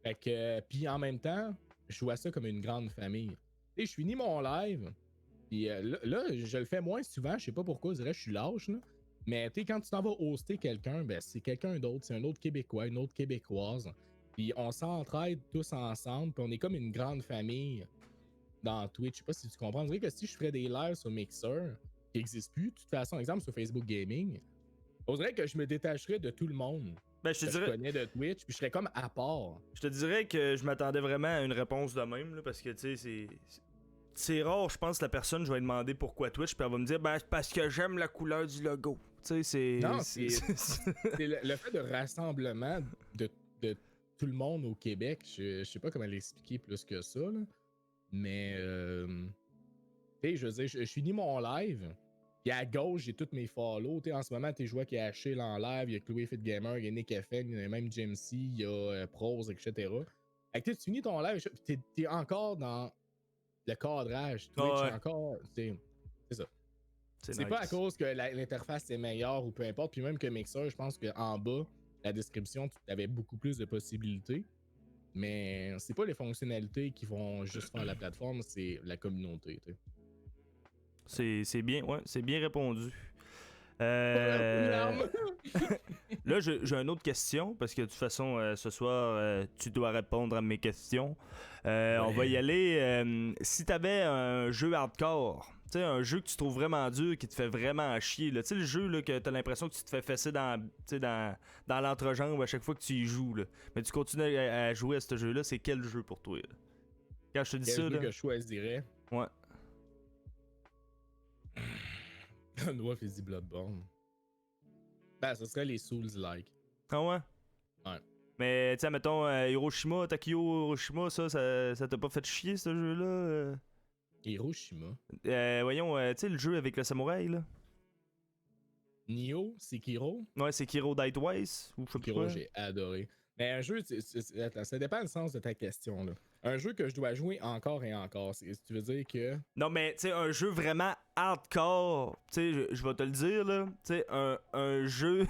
Fait que, puis en même temps, je vois ça comme une grande famille. Tu sais, je finis mon live. Puis là, je le fais moins souvent. Je sais pas pourquoi, je dirais que je suis lâche, là. Mais tu sais, quand tu t'en vas hoster quelqu'un, ben c'est quelqu'un d'autre, c'est un autre Québécois, une autre Québécoise. Puis on s'entraide tous ensemble, puis on est comme une grande famille dans Twitch. Je sais pas si tu comprends. Je dirais que si je ferais des lives sur Mixer, qui n'existent plus, de toute façon, exemple sur Facebook Gaming, On dirait que je me détacherais de tout le monde Ben, je te que je dirais, connais de Twitch, puis je serais comme à part. je te dirais que je m'attendais vraiment à une réponse de même, là, parce que, tu sais, c'est rare, je pense, la personne, je vais lui demander pourquoi Twitch, puis elle va me dire, ben, c'est parce que j'aime la couleur du logo. Tu sais, c'est. Non, c'est le fait de rassemblement de tout le monde au Québec. Je sais pas comment l'expliquer plus que ça, là. Mais, tu sais, je veux dire, je finis mon live, puis à gauche, j'ai tous mes follow. Tu sais, en ce moment, tu joué qui a Achille en live, il y a Chloé Fit Gamer, il y a Nick FN, il y a même Jim C, il y a Prose, etc. Fait que tu finis ton live, puis t'es encore dans le cadrage. Twitch, ouais. encore. C'est ça. C'est nice. pas à cause que l'interface est meilleure ou peu importe. Puis même que Mixer, je pense qu'en bas, la description, tu avais beaucoup plus de possibilités. Mais c'est pas les fonctionnalités qui vont juste faire la plateforme, c'est la communauté. C'est bien, ouais, c'est bien répondu. Là, Là, j'ai une autre question, parce que de toute façon, ce soir, tu dois répondre à mes questions. On va y aller. Si t'avais un jeu hardcore, tu sais, un jeu que tu trouves vraiment dur, qui te fait vraiment chier, tu sais, le jeu là, que t'as l'impression que tu te fais fesser dans l'entrejambe à chaque fois que tu y joues, là. Mais tu continues à jouer à ce jeu-là, c'est quel jeu pour toi? Là? Quand je te dis quel ça, jeu là. que je choisirais? Ouais. Noah fait dit Bloodborne. Ben, ce serait les Souls-like. Ah ouais? Ouais. Mais, tu sais, mettons, Hiroshima, Takio Hiroshima, ça t'a pas fait chier, ce jeu-là? Hiroshima. Voyons, tu sais, le jeu avec le samouraï, là? Nioh, Sekiro. Ouais, c'est Sekiro Twice, ou je sais pas Sekiro, quoi. j'ai adoré. Mais un jeu, attends, ça dépend du sens de ta question, là. Un jeu que je dois jouer encore et encore, tu veux dire que... Non, mais, tu sais, un jeu vraiment hardcore, tu sais, je vais te le dire, là, tu sais, un jeu...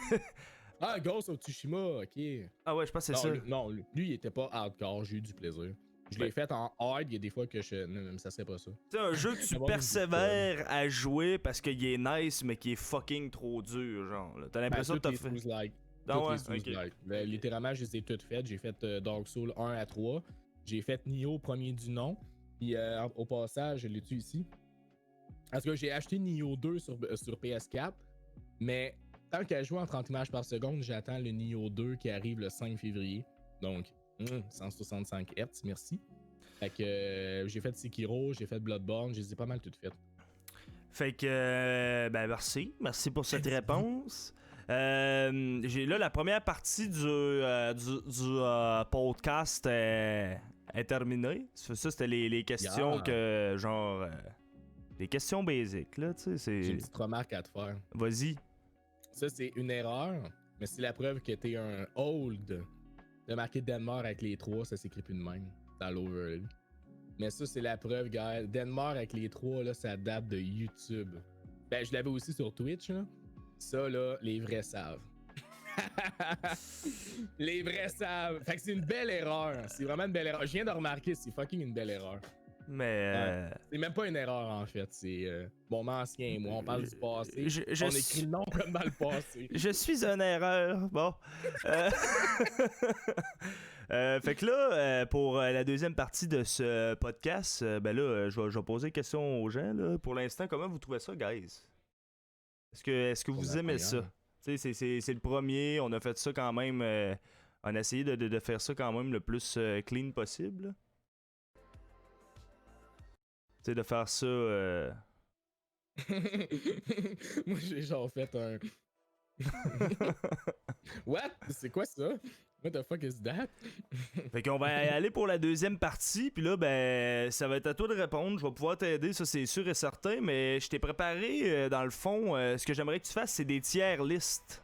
Ah, Ghost of Tsushima, ok. Ah ouais, je pense que c'est ça. Non, lui, il était pas hardcore, j'ai eu du plaisir. Je l'ai fait en hard, il y a des fois que non, ça serait pas ça. C'est un jeu que tu persévères à jouer parce qu'il est nice, mais qui est fucking trop dur, genre. T'as l'impression que t'as fait... Ah ouais, littéralement, je les ai toutes faites. J'ai fait Dark Souls 1 à 3. J'ai fait Nioh, premier du nom. Puis au passage, je l'ai-tu ici? Parce que j'ai acheté Nioh 2 sur PS4. Mais tant qu'à jouer en 30 images par seconde, j'attends le Nioh 2 qui arrive le 5 février. Donc, 165 Hz, merci. Fait que j'ai fait Sekiro, j'ai fait Bloodborne, je les ai pas mal toutes faites. Fait que, ben merci. Merci pour cette réponse. J'ai là la première partie du podcast est terminée. Ça, c'était les questions que, genre, les questions basiques, là, tu sais. J'ai une petite remarque à te faire. Vas-y. Ça, c'est une erreur, mais c'est la preuve que t'es un old. De marquer Denmark avec les 3, ça s'écrit plus de même dans l'overlay. Mais ça, c'est la preuve, gars. Denmark avec les 3, là, ça date de YouTube. Ben, je l'avais aussi sur Twitch, là. Ça, là, les vrais savent. Les vrais savent. Fait que c'est une belle erreur. C'est vraiment une belle erreur. Je viens de remarquer, c'est fucking une belle erreur. Mais. Ouais. C'est même pas une erreur, en fait. C'est mon ancien moi. On parle du passé. On écrit le nom comme dans le passé. Je suis une erreur. Bon. Fait que là, pour la deuxième partie de ce podcast, ben là, je vais poser une question aux gens. Là. Pour l'instant, comment vous trouvez ça, guys? Est-ce que vous aimez ça? C'est le premier, on a fait ça quand même. On a essayé de faire ça quand même le plus clean possible. Tu sais, de faire ça. Moi, j'ai genre fait un. What? C'est quoi ça? What the fuck is that? Fait qu'on va aller pour la deuxième partie, puis là, ben, ça va être à toi de répondre. Je vais pouvoir t'aider, ça c'est sûr et certain, mais je t'ai préparé, dans le fond, ce que j'aimerais que tu fasses, c'est des tiers listes.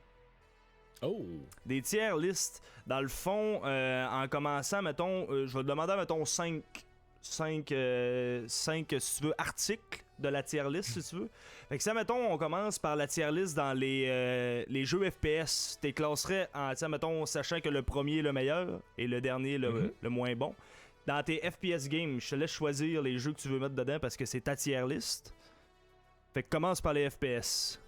Oh! Des tiers listes. Dans le fond, en commençant, mettons, je vais te demander, mettons, 5, si tu veux, articles de la tier list, si tu veux. Fait que ça, mettons, on commence par la tier list dans les jeux FPS. T'es classerais en, mettons, sachant que le premier est le meilleur et le dernier le moins bon. Dans tes FPS games, je te laisse choisir les jeux que tu veux mettre dedans parce que c'est ta tier list. Fait que commence par les FPS.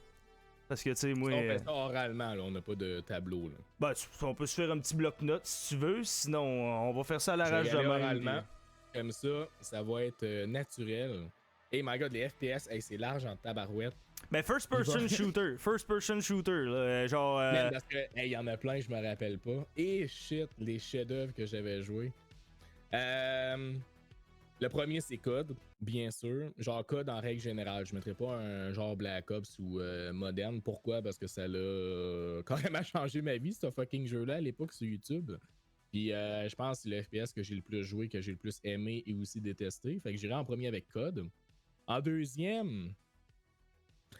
Parce que, tu sais, moi... On fait ça oralement, là. On n'a pas de tableau, là. Ben, on peut se faire un petit bloc-notes si tu veux. Sinon, on va faire ça à la rage de même. Oralement. Comme ça va être naturel. Hey my god, les FPS, hey, c'est large en tabarouette. Ben, first person shooter. First person shooter, là, genre. Man, parce que, hey, y en a plein, je me rappelle pas. Et shit, les chefs-d'œuvre que j'avais joués. Le premier, c'est COD, bien sûr. Genre COD en règle générale. Je mettrais pas un genre Black Ops ou moderne. Pourquoi? Parce que ça l'a quand même changé ma vie, ce fucking jeu-là, à l'époque, sur YouTube. Puis je pense que c'est le FPS que j'ai le plus joué, que j'ai le plus aimé et aussi détesté. Fait que j'irai en premier avec COD. En deuxième,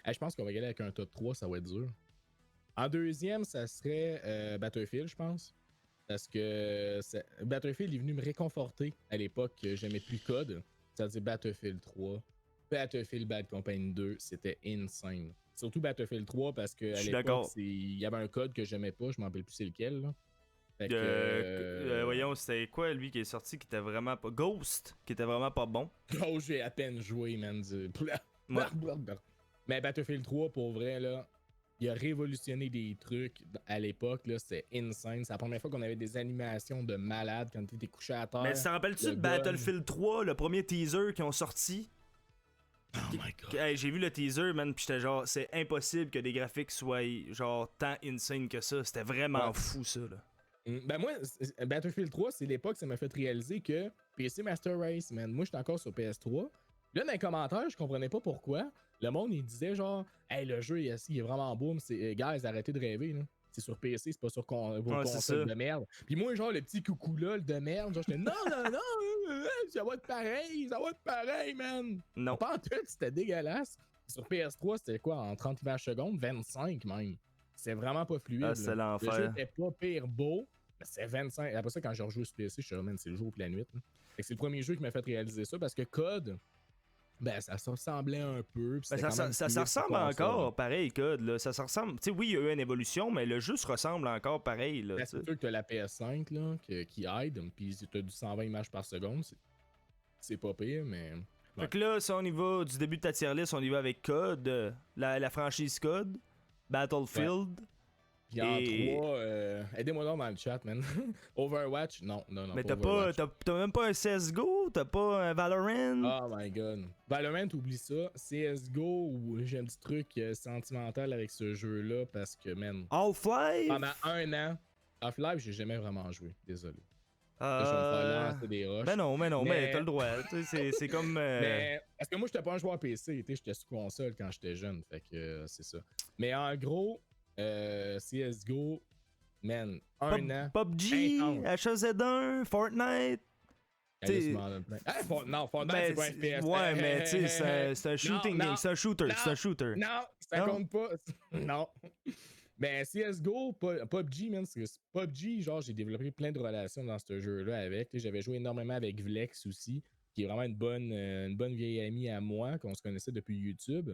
je pense qu'on va y aller avec un top 3, ça va être dur. En deuxième, ça serait Battlefield, je pense. Parce que Battlefield est venu me réconforter à l'époque que j'aimais plus COD. C'est-à-dire Battlefield 3, Battlefield Bad Company 2, c'était insane. Surtout Battlefield 3 parce qu'à l'époque, il y avait un code que j'aimais pas, je m'en rappelle plus c'est lequel. Là. Fait que, voyons, c'était quoi lui qui est sorti qui était vraiment pas. Ghost, qui était vraiment pas bon. Oh, j'ai à peine joué, man. Ouais. Mais Battlefield 3, pour vrai, là, il a révolutionné des trucs à l'époque, là, c'était insane. C'est la première fois qu'on avait des animations de malades quand t'étais couché à terre. Mais te rappelles-tu de Battlefield 3, le premier teaser qu'ils ont sorti? Oh my god. Hey, j'ai vu le teaser, man, pis j'étais genre, c'est impossible que des graphiques soient genre tant insane que ça. C'était vraiment fou, ça, là. Ben moi, Battlefield 3, c'est l'époque ça m'a fait réaliser que PC Master Race, man, moi j'étais encore sur PS3. Là, dans les commentaires, je comprenais pas pourquoi. Le monde, il disait genre, hey, le jeu, il est vraiment beau, mais c'est, guys, arrêtez de rêver, là. C'est sur PC, c'est pas sur vos consoles de merde. Puis moi, genre, le petit coucou là, de merde, genre, j'étais non, ça va être pareil, man. Non. Pas en tout, c'était dégueulasse. Sur PS3, c'était quoi, en 30 images secondes? 25 même. C'est vraiment pas fluide. Ah, c'est l'enfer. Le jeu était pas pire beau, mais c'est 25. Après ça, quand j'ai rejoué sur PC, je suis man, c'est le jour ou la nuit. Fait que c'est le premier jeu qui m'a fait réaliser ça parce que COD, ben ça se ressemblait un peu. Ben, ça ressemble encore, pareil, COD. Là. Ça se ressemble. Tu sais, oui, il y a eu une évolution, mais le jeu se ressemble encore pareil. Là, ben, c'est sûr que t'as la PS5 là, qui aide, puis t'as du 120 images par seconde. C'est pas pire, mais. Ouais. Fait que là, si on y va du début de ta tier list, on y va avec COD, la franchise COD, Battlefield. Ouais. Puis en 3, aidez-moi donc dans le chat, man. Overwatch, non. Mais t'as même pas un CSGO, t'as pas un Valorant. Oh my god. Valorant, oublie ça. CSGO, j'ai un petit truc sentimental avec ce jeu-là parce que, man. Half-Life? Pendant un an, Half-Life, j'ai jamais vraiment joué. Désolé. Là, je vais me faire lancer des roches. Mais t'as le droit. C'est comme. Mais, parce que moi, j'étais pas un joueur PC, j'étais sous console quand j'étais jeune. Fait que c'est ça. Mais en gros. CSGO, man, un an. PUBG, HZ1, Fortnite. Non, Fortnite, c'est pas un FPS. Ouais, mais tu sais, c'est un shooting game, c'est un shooter. Non, ça compte pas. Non. Ben, CSGO, PUBG, man, PUBG, genre, j'ai développé plein de relations dans ce jeu-là avec. J'avais joué énormément avec Vlex aussi, qui est vraiment une bonne vieille amie à moi, qu'on se connaissait depuis YouTube.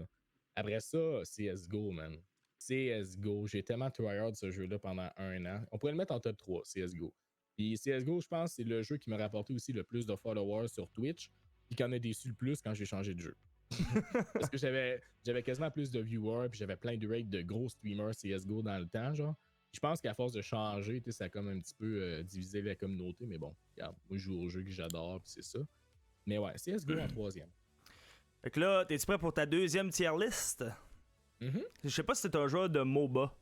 Après ça, CSGO, man. CSGO, j'ai tellement tryhard ce jeu-là pendant un an. On pourrait le mettre en top 3, CSGO. Puis CSGO, je pense, c'est le jeu qui m'a rapporté aussi le plus de followers sur Twitch, puis qui en a déçu le plus quand j'ai changé de jeu. Parce que j'avais quasiment plus de viewers, puis j'avais plein de rates de gros streamers CSGO dans le temps, genre. Je pense qu'à force de changer, ça a comme un petit peu divisé la communauté, mais bon, regarde, moi je joue au jeu que j'adore, puis c'est ça. Mais ouais, CSGO en troisième. Fait que là, t'es-tu prêt pour ta deuxième tier list? Je sais pas si c'est un joueur de MOBA.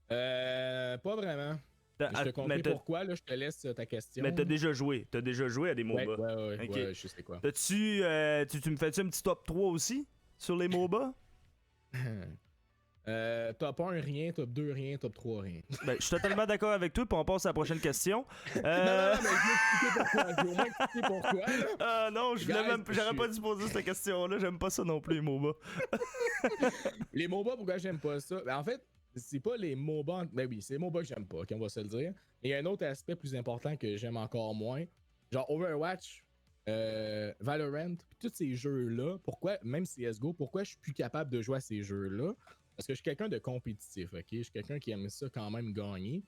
Pas vraiment. Je te comprends pourquoi, là, je te laisse ta question. Mais t'as déjà joué à des MOBA. Ouais, je sais quoi. Tu me fais-tu un petit top 3 aussi sur les MOBA? Top 1 rien, top 2 rien, top 3 rien. Ben, je suis totalement d'accord avec toi, puis on passe à la prochaine question. Non, mais je vais au moins expliquer pourquoi. Ah non, j'aurais pas dû poser cette question-là, j'aime pas ça non plus, les MOBA. Les MOBA, pourquoi j'aime pas ça? Ben, en fait, c'est pas les MOBA. Ben oui, c'est les MOBA que j'aime pas, on va se le dire. Et il y a un autre aspect plus important que j'aime encore moins. Genre Overwatch, Valorant, tous ces jeux-là, pourquoi, même CSGO, pourquoi je suis plus capable de jouer à ces jeux-là? Parce que je suis quelqu'un de compétitif, ok? Je suis quelqu'un qui aime ça quand même gagner.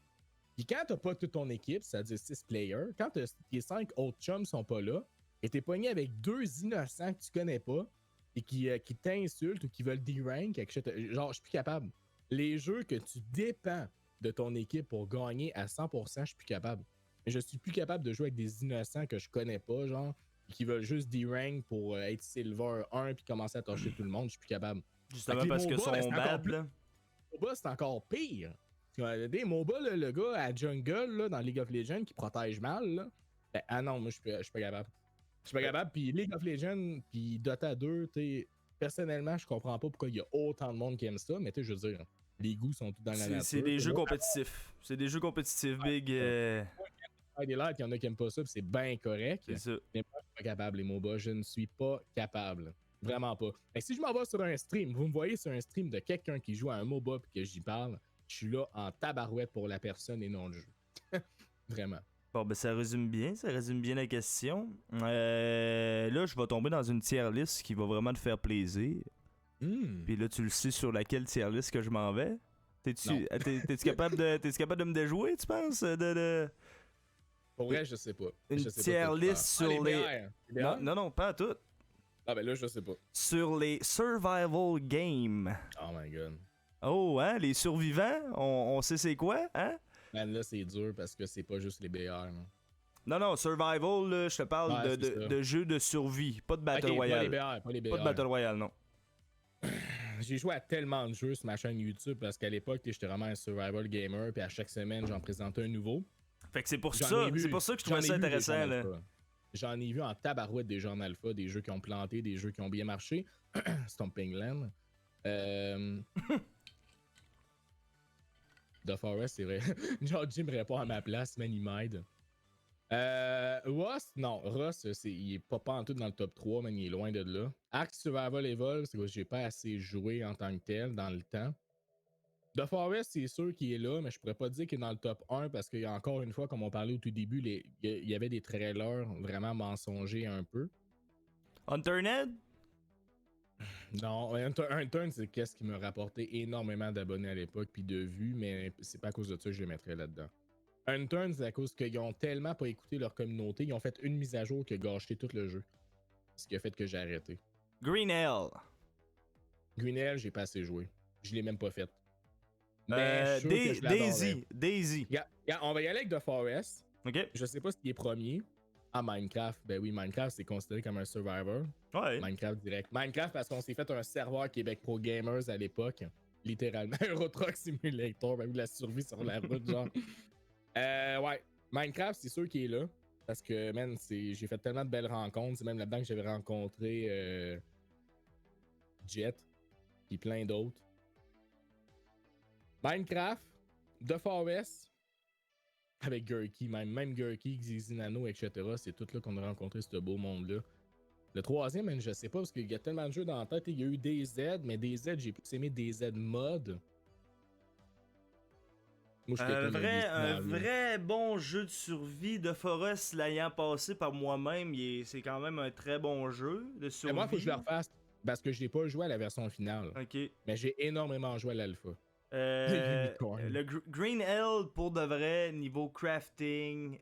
Puis quand t'as pas toute ton équipe, c'est-à-dire 6 players, quand tes 5 autres chums sont pas là, et t'es pogné avec 2 innocents que tu connais pas, et qui t'insultent ou qui veulent D-rank, etc. Genre, je suis plus capable. Les jeux que tu dépends de ton équipe pour gagner à 100%, je suis plus capable. Mais je suis plus capable de jouer avec des innocents que je connais pas, genre. qui veulent juste D-rank pour être Silver 1 puis commencer à torcher tout le monde, je suis plus capable. Justement Fait que les parce que MOBA, sont c'est encore bad, plus- là. MOBA, c'est encore pire. Des MOBA, là, le gars à Jungle, là, dans League of Legends, qui protège mal, là. Ben, ah non, moi, je suis pas capable. Je suis pas capable. Puis League of Legends, puis Dota 2, personnellement, je comprends pas pourquoi il y a autant de monde qui aime ça, mais je veux dire, les goûts sont tous dans la nature. C'est des jeux Moi, compétitifs. C'est des jeux compétitifs, Big. à des lives, il y en a qui aiment pas ça, puis c'est bien correct. C'est ça. Mais moi, je suis pas capable, les MOBA. Je ne suis pas capable. Vraiment pas. Et si je m'en vais sur un stream, vous me voyez sur un stream de quelqu'un qui joue à un MOBA et que j'y parle, je suis là en tabarouette pour la personne et non le jeu. Vraiment. Bon, ben ça résume bien la question. Là, je vais tomber dans une tier list qui va vraiment te faire plaisir. Puis là, tu le sais sur laquelle tier list que je m'en vais. T'es-tu capable de me déjouer, tu penses? Pour vrai, je sais pas. Une Je sais tier pas quoi list faire. sur les... BR. Non, non, non, pas à tout. Ah ben là, je sais pas. Sur les survival games. Oh my god. Oh, hein, les survivants, on sait c'est quoi, hein? Man, là, c'est dur parce que c'est pas juste les BR. là. Non, non, survival, là, je te parle Ouais, de, c'est ça. de jeux de survie, pas de Battle Ok, Royale. Pas les BR. Pas de Battle Royale, non. J'ai joué à tellement de jeux sur ma chaîne YouTube parce qu'à l'époque, j'étais vraiment un survival gamer, puis à chaque semaine, j'en présentais un nouveau. Fait que c'est pour J'en ça, ai vu- c'est pour ça que je j'en trouvais ai ça vu des intéressant, jeux en là. alpha. J'en ai vu en tabarouette des jeux en alpha, des jeux qui ont planté, des jeux qui ont bien marché. Stomping Land. The Forest, c'est vrai. Genre, Jim répond à ma place, man, il m'aide. Rust, non, Rust, il est pas en tout dans le top 3, mais il est loin de là. Ark Survival Evolve, c'est que j'ai pas assez joué en tant que tel dans le temps. The Forest, c'est sûr qu'il est là, mais je pourrais pas dire qu'il est dans le top 1 parce qu'il y a encore une fois, comme on parlait au tout début, il y avait des trailers vraiment mensongers un peu. Unturned? Non, Unturned, c'est qu'est-ce qui me rapportait énormément d'abonnés à l'époque puis de vues, mais c'est pas à cause de ça que je les mettrais là-dedans. Unturned, c'est à cause qu'ils ont tellement pas écouté leur communauté, ils ont fait une mise à jour qui a gâché tout le jeu. Ce qui a fait que j'ai arrêté. Green Hell. Green Hell, j'ai pas assez joué. Je l'ai même pas fait. Mais je suis sûr que je l'adorais. Daisy. On va y aller avec The Forest. Ok. Je sais pas s'il est premier. Ah, Minecraft. Ben oui, Minecraft, c'est considéré comme un survivor. Ouais. Minecraft direct. Minecraft parce qu'on s'est fait un serveur Québec Pro Gamers à l'époque. Littéralement. Euro Truck Simulator. Ben oui, la survie sur la route, genre. Ouais. Minecraft, c'est sûr qu'il est là. Parce que, man, j'ai fait tellement de belles rencontres. C'est même là-dedans que j'avais rencontré Jet. Puis plein d'autres. Minecraft, The Forest, avec Gurky, même Gurky, Xizinano, etc. C'est tout là qu'on a rencontré ce beau monde-là. Le troisième, man, je sais pas, parce qu'il y a tellement de jeux dans la tête. Il y a eu DayZ, mais DayZ, j'ai plus aimé DayZ Mod. Moi, Un vrai bon jeu de survie de Forest l'ayant passé par moi-même, c'est quand même un très bon jeu de survie. Mais moi, il faut que je le refasse, parce que je n'ai pas joué à la version finale. Ok. Mais j'ai énormément joué à l'alpha. Le Green Hell, pour de vrai, niveau crafting,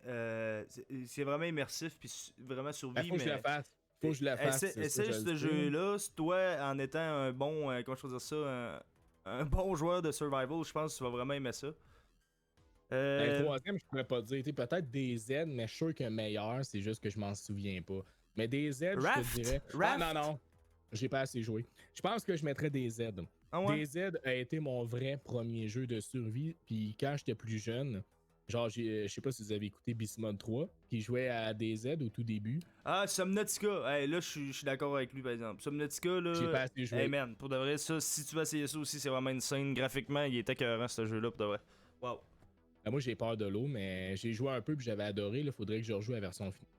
c'est vraiment immersif puis vraiment survie. Faut que je la fasse. Faut que je la fasse. Essaye ce jeu-là. Si toi, en étant un bon, comment je peux dire ça, un bon joueur de survival, je pense que tu vas vraiment aimer ça. Le troisième, je pourrais pas dire. Peut-être DayZ, mais je suis sûr qu'un meilleur, c'est juste que je m'en souviens pas. Mais DayZ, je te dirais. Raft? Ah non. J'ai pas assez joué. Je pense que je mettrais DayZ. Ah ouais? DayZ a été mon vrai premier jeu de survie. Puis quand j'étais plus jeune, genre, je sais pas si vous avez écouté Beast Mode 3, qui jouait à DayZ au tout début. Ah, Subnautica. Hey, là, je suis d'accord avec lui, par exemple. Subnautica, là. J'ai pas assez joué. Hey, man, pour de vrai, ça, si tu vas essayer ça aussi, c'est vraiment une scène. Graphiquement, il est écœurant, ce jeu-là, pour de vrai. Wow. Moi, j'ai peur de l'eau, mais j'ai joué un peu puis j'avais adoré. Il faudrait que je rejoue la version finale.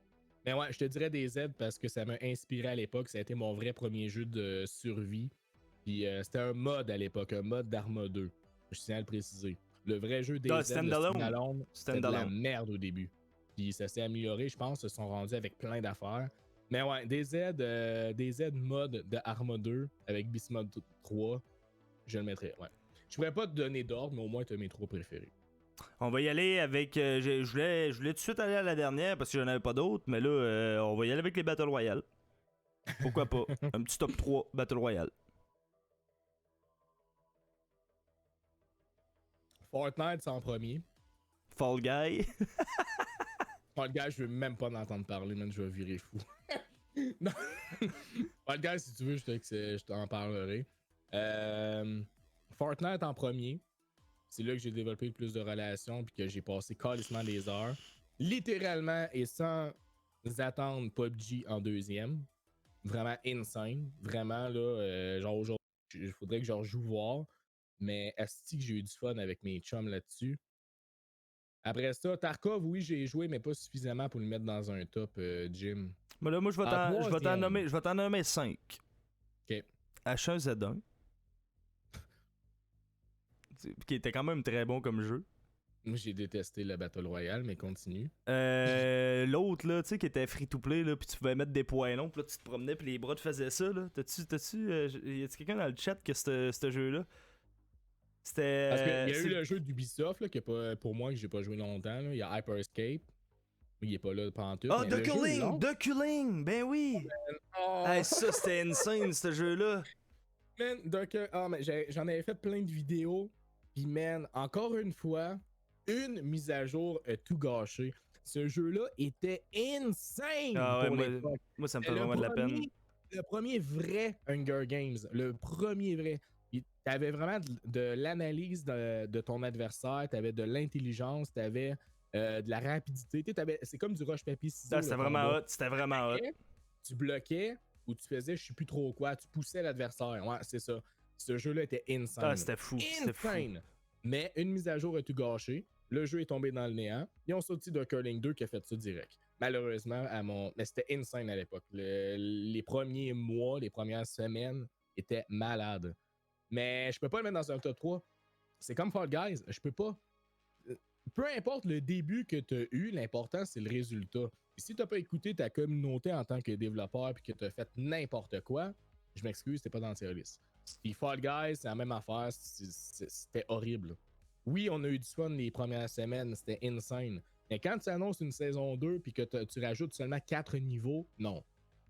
Mais ouais, je te dirais DayZ parce que ça m'a inspiré à l'époque. Ça a été mon vrai premier jeu de survie. Puis c'était un mode à l'époque, un mode d'Arma 2. Je tiens à le préciser. Le vrai jeu DayZ, c'était de la merde au début. Puis ça s'est amélioré, je pense. Ils se sont rendus avec plein d'affaires. Mais ouais, DayZ mode de Arma 2 avec Beast Mode 3, je le mettrais. Ouais. Je pourrais pas te donner d'ordre, mais au moins tu as mes 3 préférés. On va y aller avec. Je voulais tout de suite aller à la dernière parce que j'en avais pas d'autres, mais là, on va y aller avec les Battle Royale. Pourquoi pas? Un petit top 3 Battle Royale. Fortnite, c'est en premier. Fall Guy. Fall Guys, je veux même pas en entendre parler, man, je vais virer fou. Non. Fall Guys, si tu veux, je t'en parlerai. Fortnite en premier. C'est là que j'ai développé le plus de relations puis que j'ai passé calissement des heures. Littéralement et sans attendre PUBG en deuxième. Vraiment insane. Vraiment, là, genre aujourd'hui, il faudrait que je rejoue voir. Mais asti que j'ai eu du fun avec mes chums là-dessus. Après ça, Tarkov, oui, j'ai joué, mais pas suffisamment pour le mettre dans un top gym. Mais là, moi, je vais t'en nommer 5. OK. H1Z1. Qui était quand même très bon comme jeu. Moi, j'ai détesté le Battle Royale, mais continue. L'autre, là, tu sais, qui était free-to-play, là, puis tu pouvais mettre des points longs, puis là, tu te promenais, puis les bras te faisaient ça, là. Y a-tu quelqu'un dans le chat que ce jeu-là? C'était. Parce qu'il y a eu le jeu d'Ubisoft, là, pour moi, que j'ai pas joué longtemps, là. Il y a Hyper Escape. Il est pas là pantoute. Ah, The Culling! Ben oui! Oh. Hey, ça, c'était insane, ce jeu-là. Man, mais j'en avais fait plein de vidéos. Puis, man, encore une fois, une mise à jour a tout gâché. Ce jeu-là était insane! Ah ouais, pour l'époque. moi, ça me fait vraiment de la peine. Le premier vrai Hunger Games. Le premier vrai. T'avais vraiment de l'analyse de ton adversaire, t'avais de l'intelligence, t'avais de la rapidité. C'est comme du roche-papier-ciseaux. C'était vraiment hot. Tu bloquais ou tu faisais je sais plus trop quoi, tu poussais l'adversaire. Ouais, c'est ça. Ce jeu-là était insane. Ah, c'était fou. Insane! Mais une mise à jour a tout gâché. Le jeu est tombé dans le néant. Ils ont sorti de Curling 2 qui a fait ça direct. Malheureusement, mais c'était insane à l'époque. Les premiers mois, les premières semaines étaient malades. Mais je peux pas le mettre dans un top 3. C'est comme Fall Guys. Je peux pas. Peu importe le début que tu as eu, l'important, c'est le résultat. Et si tu n'as pas écouté ta communauté en tant que développeur et que tu as fait n'importe quoi, je m'excuse, t'es pas dans le service. Puis Fall Guys, c'est la même affaire. C'était horrible. Oui, on a eu du fun les premières semaines. C'était insane. Mais quand tu annonces une saison 2 et que tu rajoutes seulement 4 niveaux, non.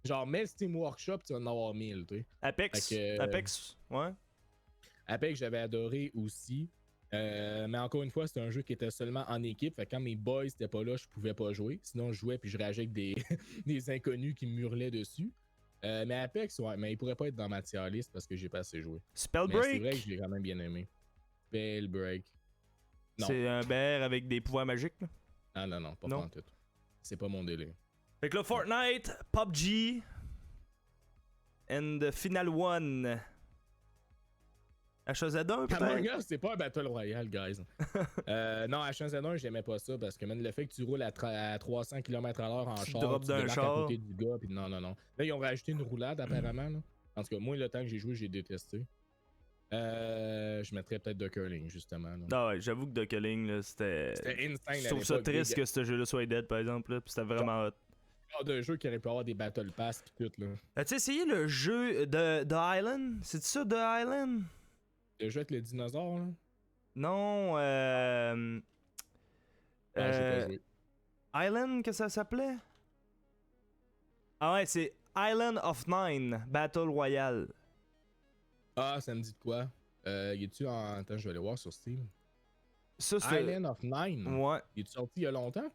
Genre, mets le Steam Workshop, tu vas en avoir 1000, tu sais. Apex, ouais. Apex, j'avais adoré aussi. Mais encore une fois, c'était un jeu qui était seulement en équipe. Fait que quand mes boys n'étaient pas là, je pouvais pas jouer. Sinon, je jouais puis je rageais avec des inconnus qui me hurlaient dessus. Mais Apex, ouais, mais il pourrait pas être dans ma tier list parce que j'ai pas assez joué. Spellbreak? C'est vrai que je l'ai quand même bien aimé. Spellbreak. Non. C'est un BR avec des pouvoirs magiques, là? Ah non, pas en tout. C'est pas mon délire. Fait que là, Fortnite, PUBG, and the Final One. H1Z1 peut-être? Among Us, c'est pas un Battle Royale, guys. Non, H1Z1, j'aimais pas ça parce que même le fait que tu roules à 300 km/h en char, tu débarques à côté du gars, pis non. Là, ils ont rajouté une roulade apparemment. Là. En tout cas, moi, le temps que j'ai joué, j'ai détesté. Je mettrais peut-être The Curling, justement. Là. Ah ouais, j'avoue que The Curling, là, c'était insane. Je trouve ça triste que ce jeu-là soit dead, par exemple, là, pis c'était vraiment hot. Genre de jeu qui aurait pu avoir des Battle Pass pis tout, là. As-tu essayé le jeu de The Island? C'est ça, The Island? Le jeu avec le dinosaure, là? Non, j'ai pas joué. Island, que ça s'appelait? Ah ouais, c'est Island of Nine, Battle Royale. Ah, ça me dit de quoi? Y est-tu en... Attends, je vais aller voir sur Steam. Ça, c'est... Island of Nine? Ouais. Y est-tu sorti il y a longtemps?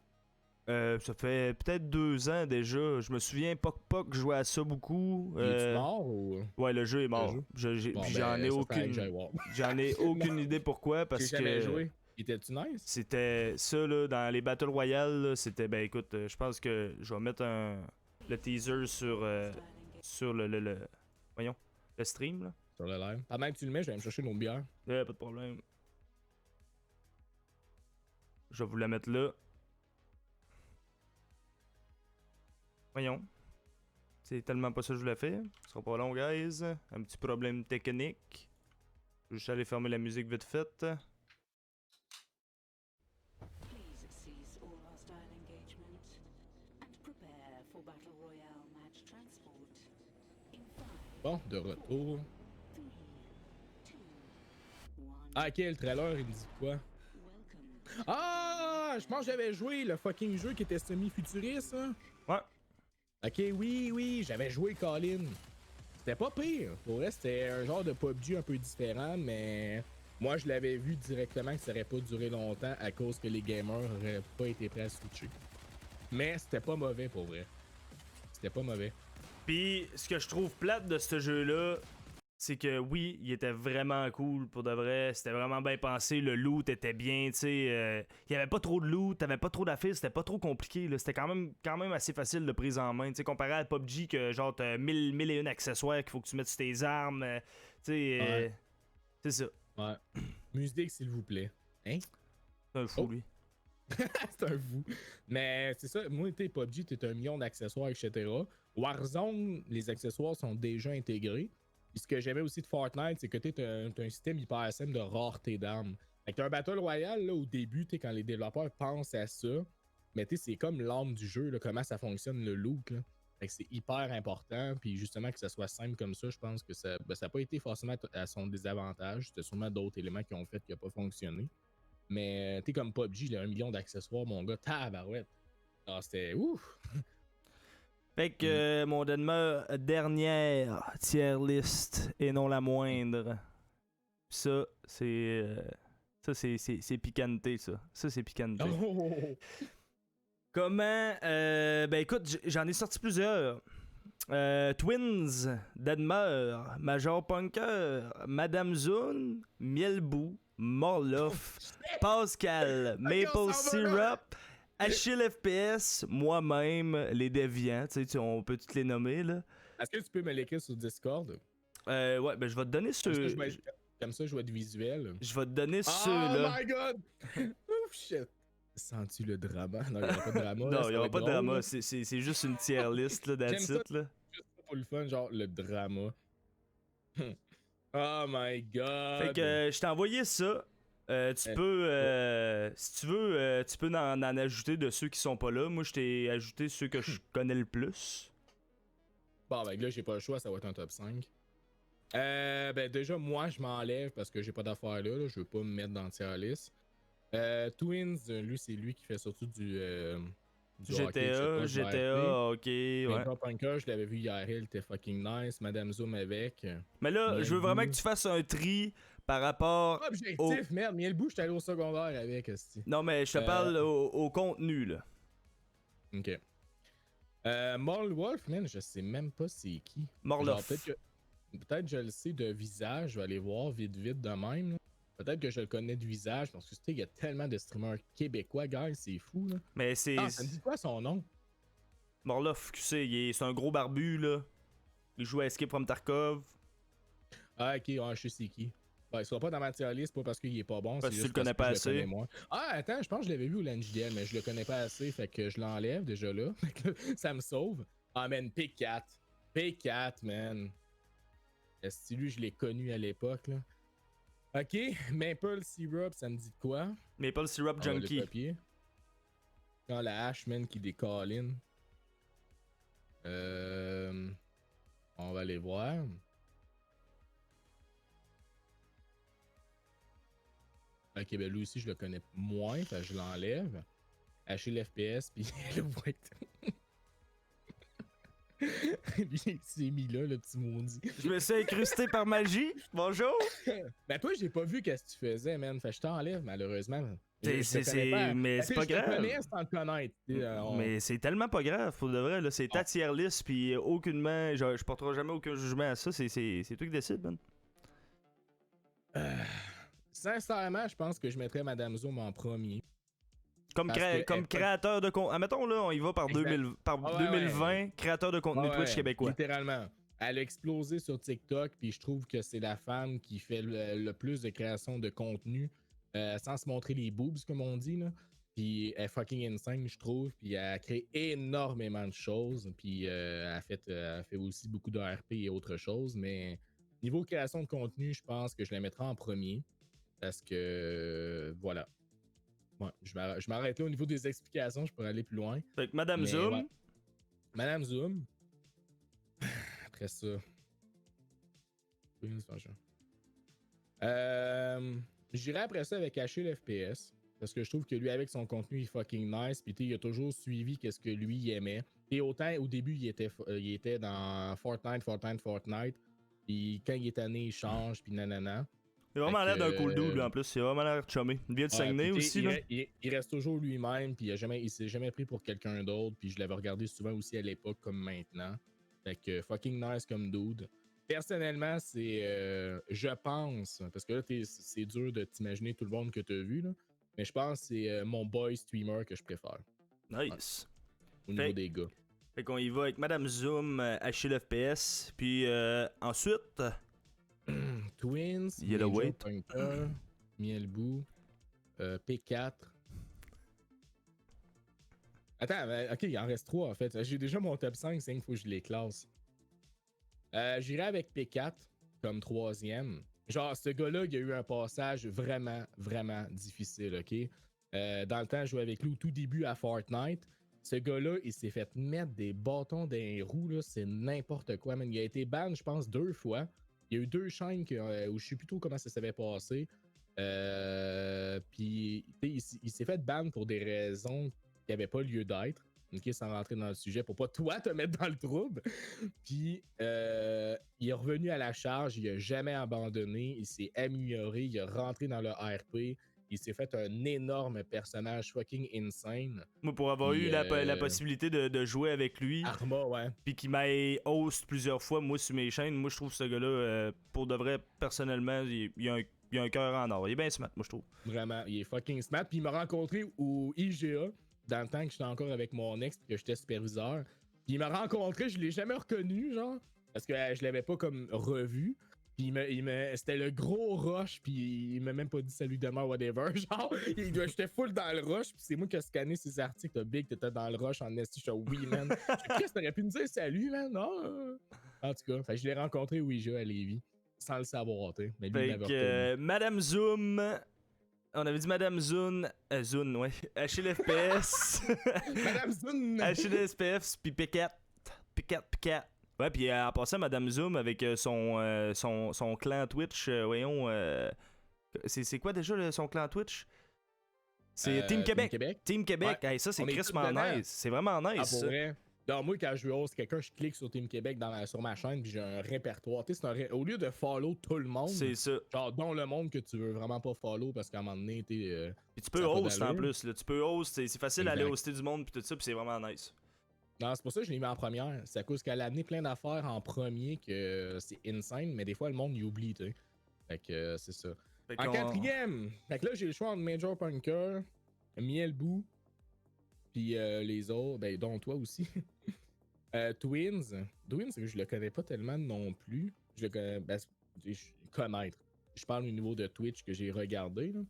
Ça fait peut-être 2 ans déjà. Je me souviens, Poc jouait à ça beaucoup. Il est mort ou... Ouais, le jeu est mort. J'en ai aucune idée pourquoi. Parce j'ai jamais joué. Était-tu nice? C'était ça, là, dans les Battle Royale, là, c'était... Ben écoute, je pense que je vais mettre le teaser sur le voyons, le stream, là. Sur le live. Pendant que tu le mets, je vais me chercher une autre bière. Pas de problème. Je vais vous la mettre là. Voyons. C'est tellement pas ça que je voulais faire. Ce sera pas long, guys. Un petit problème technique. Je vais juste aller fermer la musique vite fait. Bon, de retour. Ah, ok, le trailer, il me dit quoi? Ah! Je pense que j'avais joué le fucking jeu qui était semi-futuriste, hein? Ouais. Ok, oui, j'avais joué Colin. C'était pas pire. Pour vrai, c'était un genre de PUBG un peu différent, mais moi, je l'avais vu directement que ça aurait pas duré longtemps à cause que les gamers auraient pas été prêts à switcher. Mais c'était pas mauvais pour vrai. C'était pas mauvais. Puis, ce que je trouve plate de ce jeu-là, c'est que oui, il était vraiment cool pour de vrai. C'était vraiment bien pensé. Le loot était bien, tu sais. Il y avait pas trop de loot, t'avais pas trop d'affaires, c'était pas trop compliqué. Là. C'était quand même assez facile de prise en main. Tu sais, comparé à PUBG, que genre t'as 1001 accessoires qu'il faut que tu mettes sur tes armes. Tu sais, Ouais. c'est ça. Ouais. Musique, s'il vous plaît. Hein? C'est un fou, lui. C'est un fou. Mais c'est ça, moi, t'es PUBG, t'es 1 million d'accessoires, etc. Warzone, les accessoires sont déjà intégrés. Puis ce que j'aimais aussi de Fortnite, c'est que t'as un système hyper simple de rareté d'armes. Fait que t'as un Battle Royale, là, au début, quand les développeurs pensent à ça, mais c'est comme l'âme du jeu, là, comment ça fonctionne, le loot, là. Fait que c'est hyper important, puis justement que ça soit simple comme ça, je pense que ça n'a pas été forcément à son désavantage. C'était sûrement d'autres éléments qui ont fait qu'il n'a pas fonctionné. Mais t'es comme PUBG, il a 1 million d'accessoires, mon gars, tabarouette. Ah, c'était ouf! Fait que mon dernière tier list et non la moindre. Ça, c'est. C'est piquanté, ça. Ça, c'est piquanté. Oh! Comment. Ben écoute, j'en ai sorti plusieurs. Twins, Deadmeur, Major Punker, Madame Zune, Mielbou, Morloff, Pascal, Maple Syrup, Achille FPS, moi-même, les Déviants. Tu sais, on peut toutes les nommer, là. Est-ce que tu peux me l'écrire sur Discord? Ouais, ben je vais te donner ceux. Comme ça, je vais être visuel. Je vais te donner ceux-là. Oh my god! Oh shit! Sens-tu le drama? Non, il n'y aura pas de drama. Non, il n'y aura pas de drama. C'est juste une tier list, là, that's it, là. Juste pour le fun, genre le drama. Oh my god! Fait que je t'ai envoyé ça. Tu peux, si tu veux, tu peux en ajouter de ceux qui sont pas là. Moi, je t'ai ajouté ceux que je connais le plus. Bon, ben là, j'ai pas le choix, ça va être un top 5. Ben déjà, moi, je m'enlève parce que j'ai pas d'affaires là, je veux pas me mettre dans le tier list. Twins, lui, c'est lui qui fait surtout du GTA, ok, ouais. Major Punker, je l'avais vu hier, il était fucking nice. Madame Zoom avec. Mais là, je veux vraiment que tu fasses un tri par rapport. Objectif, merde, Mielbou, j'étais allé au secondaire avec, esti. Non, mais je te parle au contenu, là. Ok. Morlwolf, man, je sais même pas c'est qui. Morloff. Peut-être je le sais de visage, je vais aller voir vite de même. Là. Peut-être que je le connais de visage, parce que tu sais, il y a tellement de streamers québécois, guys, c'est fou, là. Mais c'est. Ah, ça me dit quoi son nom? Morloff, tu sais, c'est un gros barbu, là. Il joue à Escape from Tarkov. Ah, ok, je sais c'est qui. Ouais, il sera pas dans ma tier list, pas parce qu'il est pas bon, parce c'est que tu juste le connais pas parce que je le assez. connais moins. Ah, attends, je pense que je l'avais vu au LNJL, mais je le connais pas assez, fait que je l'enlève déjà là. Ça me sauve. Ah, man, P4. P4, man. Est-ce que lui, je l'ai connu à l'époque, là? Ok, Maple Syrup, ça me dit de quoi? Maple Syrup Junkie. Quand la hache, man, qui décolline. On va aller voir. Ok, ben lui aussi, je le connais moins, fait que je l'enlève. Hacher l'FPS, puis le white. Lui, il s'est mis là, le petit maudit. Je me suis incrusté par magie. Bonjour. Ben toi, j'ai pas vu qu'est-ce que tu faisais, man. Fait que je t'enlève, malheureusement. Mais c'est pas grave. Mais c'est tellement pas grave, pour de vrai. Là, c'est ta tier list, puis aucunement, je porterai jamais aucun jugement à ça. C'est toi qui décides, man. Sincèrement, je pense que je mettrais Madame Zoom en premier. Comme créateur de contenu. Admettons, là, on y va par 2020, créateur de contenu Twitch québécois. Littéralement. Elle a explosé sur TikTok, puis je trouve que c'est la femme qui fait le plus de création de contenu sans se montrer les boobs, comme on dit, là. Puis elle est fucking insane, je trouve. Puis elle a créé énormément de choses. Puis elle a fait aussi beaucoup de RP et autres choses. Mais niveau création de contenu, je pense que je la mettrai en premier. Parce que voilà. Ouais, je m'arrête là au niveau des explications, je pourrais aller plus loin. Fait que Madame Zoom. Ouais. Madame Zoom. Après ça. J'irai après ça avec Hacher l'FPS. Parce que je trouve que lui, avec son contenu, il est fucking nice. Puis il a toujours suivi qu'est-ce que lui il aimait. Et autant au début, il était dans Fortnite. Puis quand il est tanné, il change. Puis nanana. Il a vraiment Fait l'air d'un que, cool dude, lui, en plus. Il a vraiment l'air chumé. Il vient de Saguenay puis, tu sais, aussi, là. il reste toujours lui-même, puis il s'est jamais pris pour quelqu'un d'autre, puis je l'avais regardé souvent aussi à l'époque comme maintenant. Fait que fucking nice comme dude. Personnellement, c'est, je pense, parce que là, c'est dur de t'imaginer tout le monde que t'as vu, là, mais je pense que c'est mon boy streamer que je préfère, Nice. au niveau des gars. Fait qu'on y va avec Madame Zoom, Achille FPS, puis ensuite... Twins, Yellow Ninja Weight. Punker, Mielbou, P4. Attends, ok, il en reste 3 en fait. J'ai déjà mon top 5, c'est qu'il faut que je les classe. J'irai avec P4 comme 3e. Genre, ce gars-là, il a eu un passage vraiment, vraiment difficile, ok? Dans le temps, je jouais avec lui au tout début à Fortnite. Ce gars-là, il s'est fait mettre des bâtons dans les roues, là, c'est n'importe quoi, man. Il a été ban, je pense, 2 fois. Il y a eu 2 chaînes où je sais plus trop comment ça s'avait passé. Puis, il s'est fait ban pour des raisons qui n'avaient pas lieu d'être. Ok, sans rentrer dans le sujet, pour pas toi te mettre dans le trouble. Puis, il est revenu à la charge, il a jamais abandonné, il s'est amélioré, il est rentré dans le RP, il s'est fait un énorme personnage fucking insane. Moi, pour avoir Puis, eu la possibilité de jouer avec lui, Arma, ouais. puis qu'il m'ait host plusieurs fois, moi, sur mes chaînes, moi, je trouve ce gars-là, pour de vrai, personnellement, il a un cœur en or. Il est bien smart, moi, je trouve. Vraiment, il est fucking smart. Puis il m'a rencontré au IGA, dans le temps que j'étais encore avec mon ex, que j'étais superviseur. Puis il m'a rencontré, je l'ai jamais reconnu, genre, parce que je l'avais pas comme revu. Puis c'était le gros rush, puis il m'a même pas dit salut demain, whatever. Genre, j'étais full dans le rush, puis c'est moi qui ai scanné ses articles. T'as Big, t'étais dans le rush en esti. Je suis oui, man. Qu'est-ce que t'aurais pu me dire salut, man? Non. En tout cas, je l'ai rencontré au IGA à Lévis, sans le savoir, tu sais. Mais lui, il Fait m'avait que reconnu. Madame Zoom... On avait dit Madame Zoom... Zoom, ouais. Achille FPS. Madame Zun! Achille FPS, puis P4. P4. Ouais, puis en passant, Madame Zoom avec son clan Twitch, voyons... c'est quoi déjà son clan Twitch? C'est Team Québec. Team Québec. Ouais. Hey, ça, c'est On est crissement tous dedans. nice. C'est vraiment nice. Ah, pour ça. vrai? Non, moi, quand je host quelqu'un, je clique sur Team Québec sur ma chaîne, puis j'ai un répertoire. Tu sais, au lieu de follow tout le monde, C'est ça. genre, dont le monde que tu veux vraiment pas follow, parce qu'à un moment donné, t'es. Puis tu peux ça a pas host en d'allure. plus. Là. Tu peux host. C'est facile Exact. d'aller hoster du monde, puis tout ça, puis c'est vraiment nice. Non, c'est pour ça que je l'ai mis en première. C'est à cause qu'elle a amené plein d'affaires en premier que c'est insane, mais des fois, le monde y oublie, tu sais. Fait que c'est ça. Fait En qu'on- 4e, fait que là, j'ai le choix entre Major Punker, Mielbou, puis les autres, ben, dont toi aussi. Twins. Twins, je le connais pas tellement non plus. Je le connais, ben, connaître. Je parle au niveau de Twitch que j'ai regardé, là.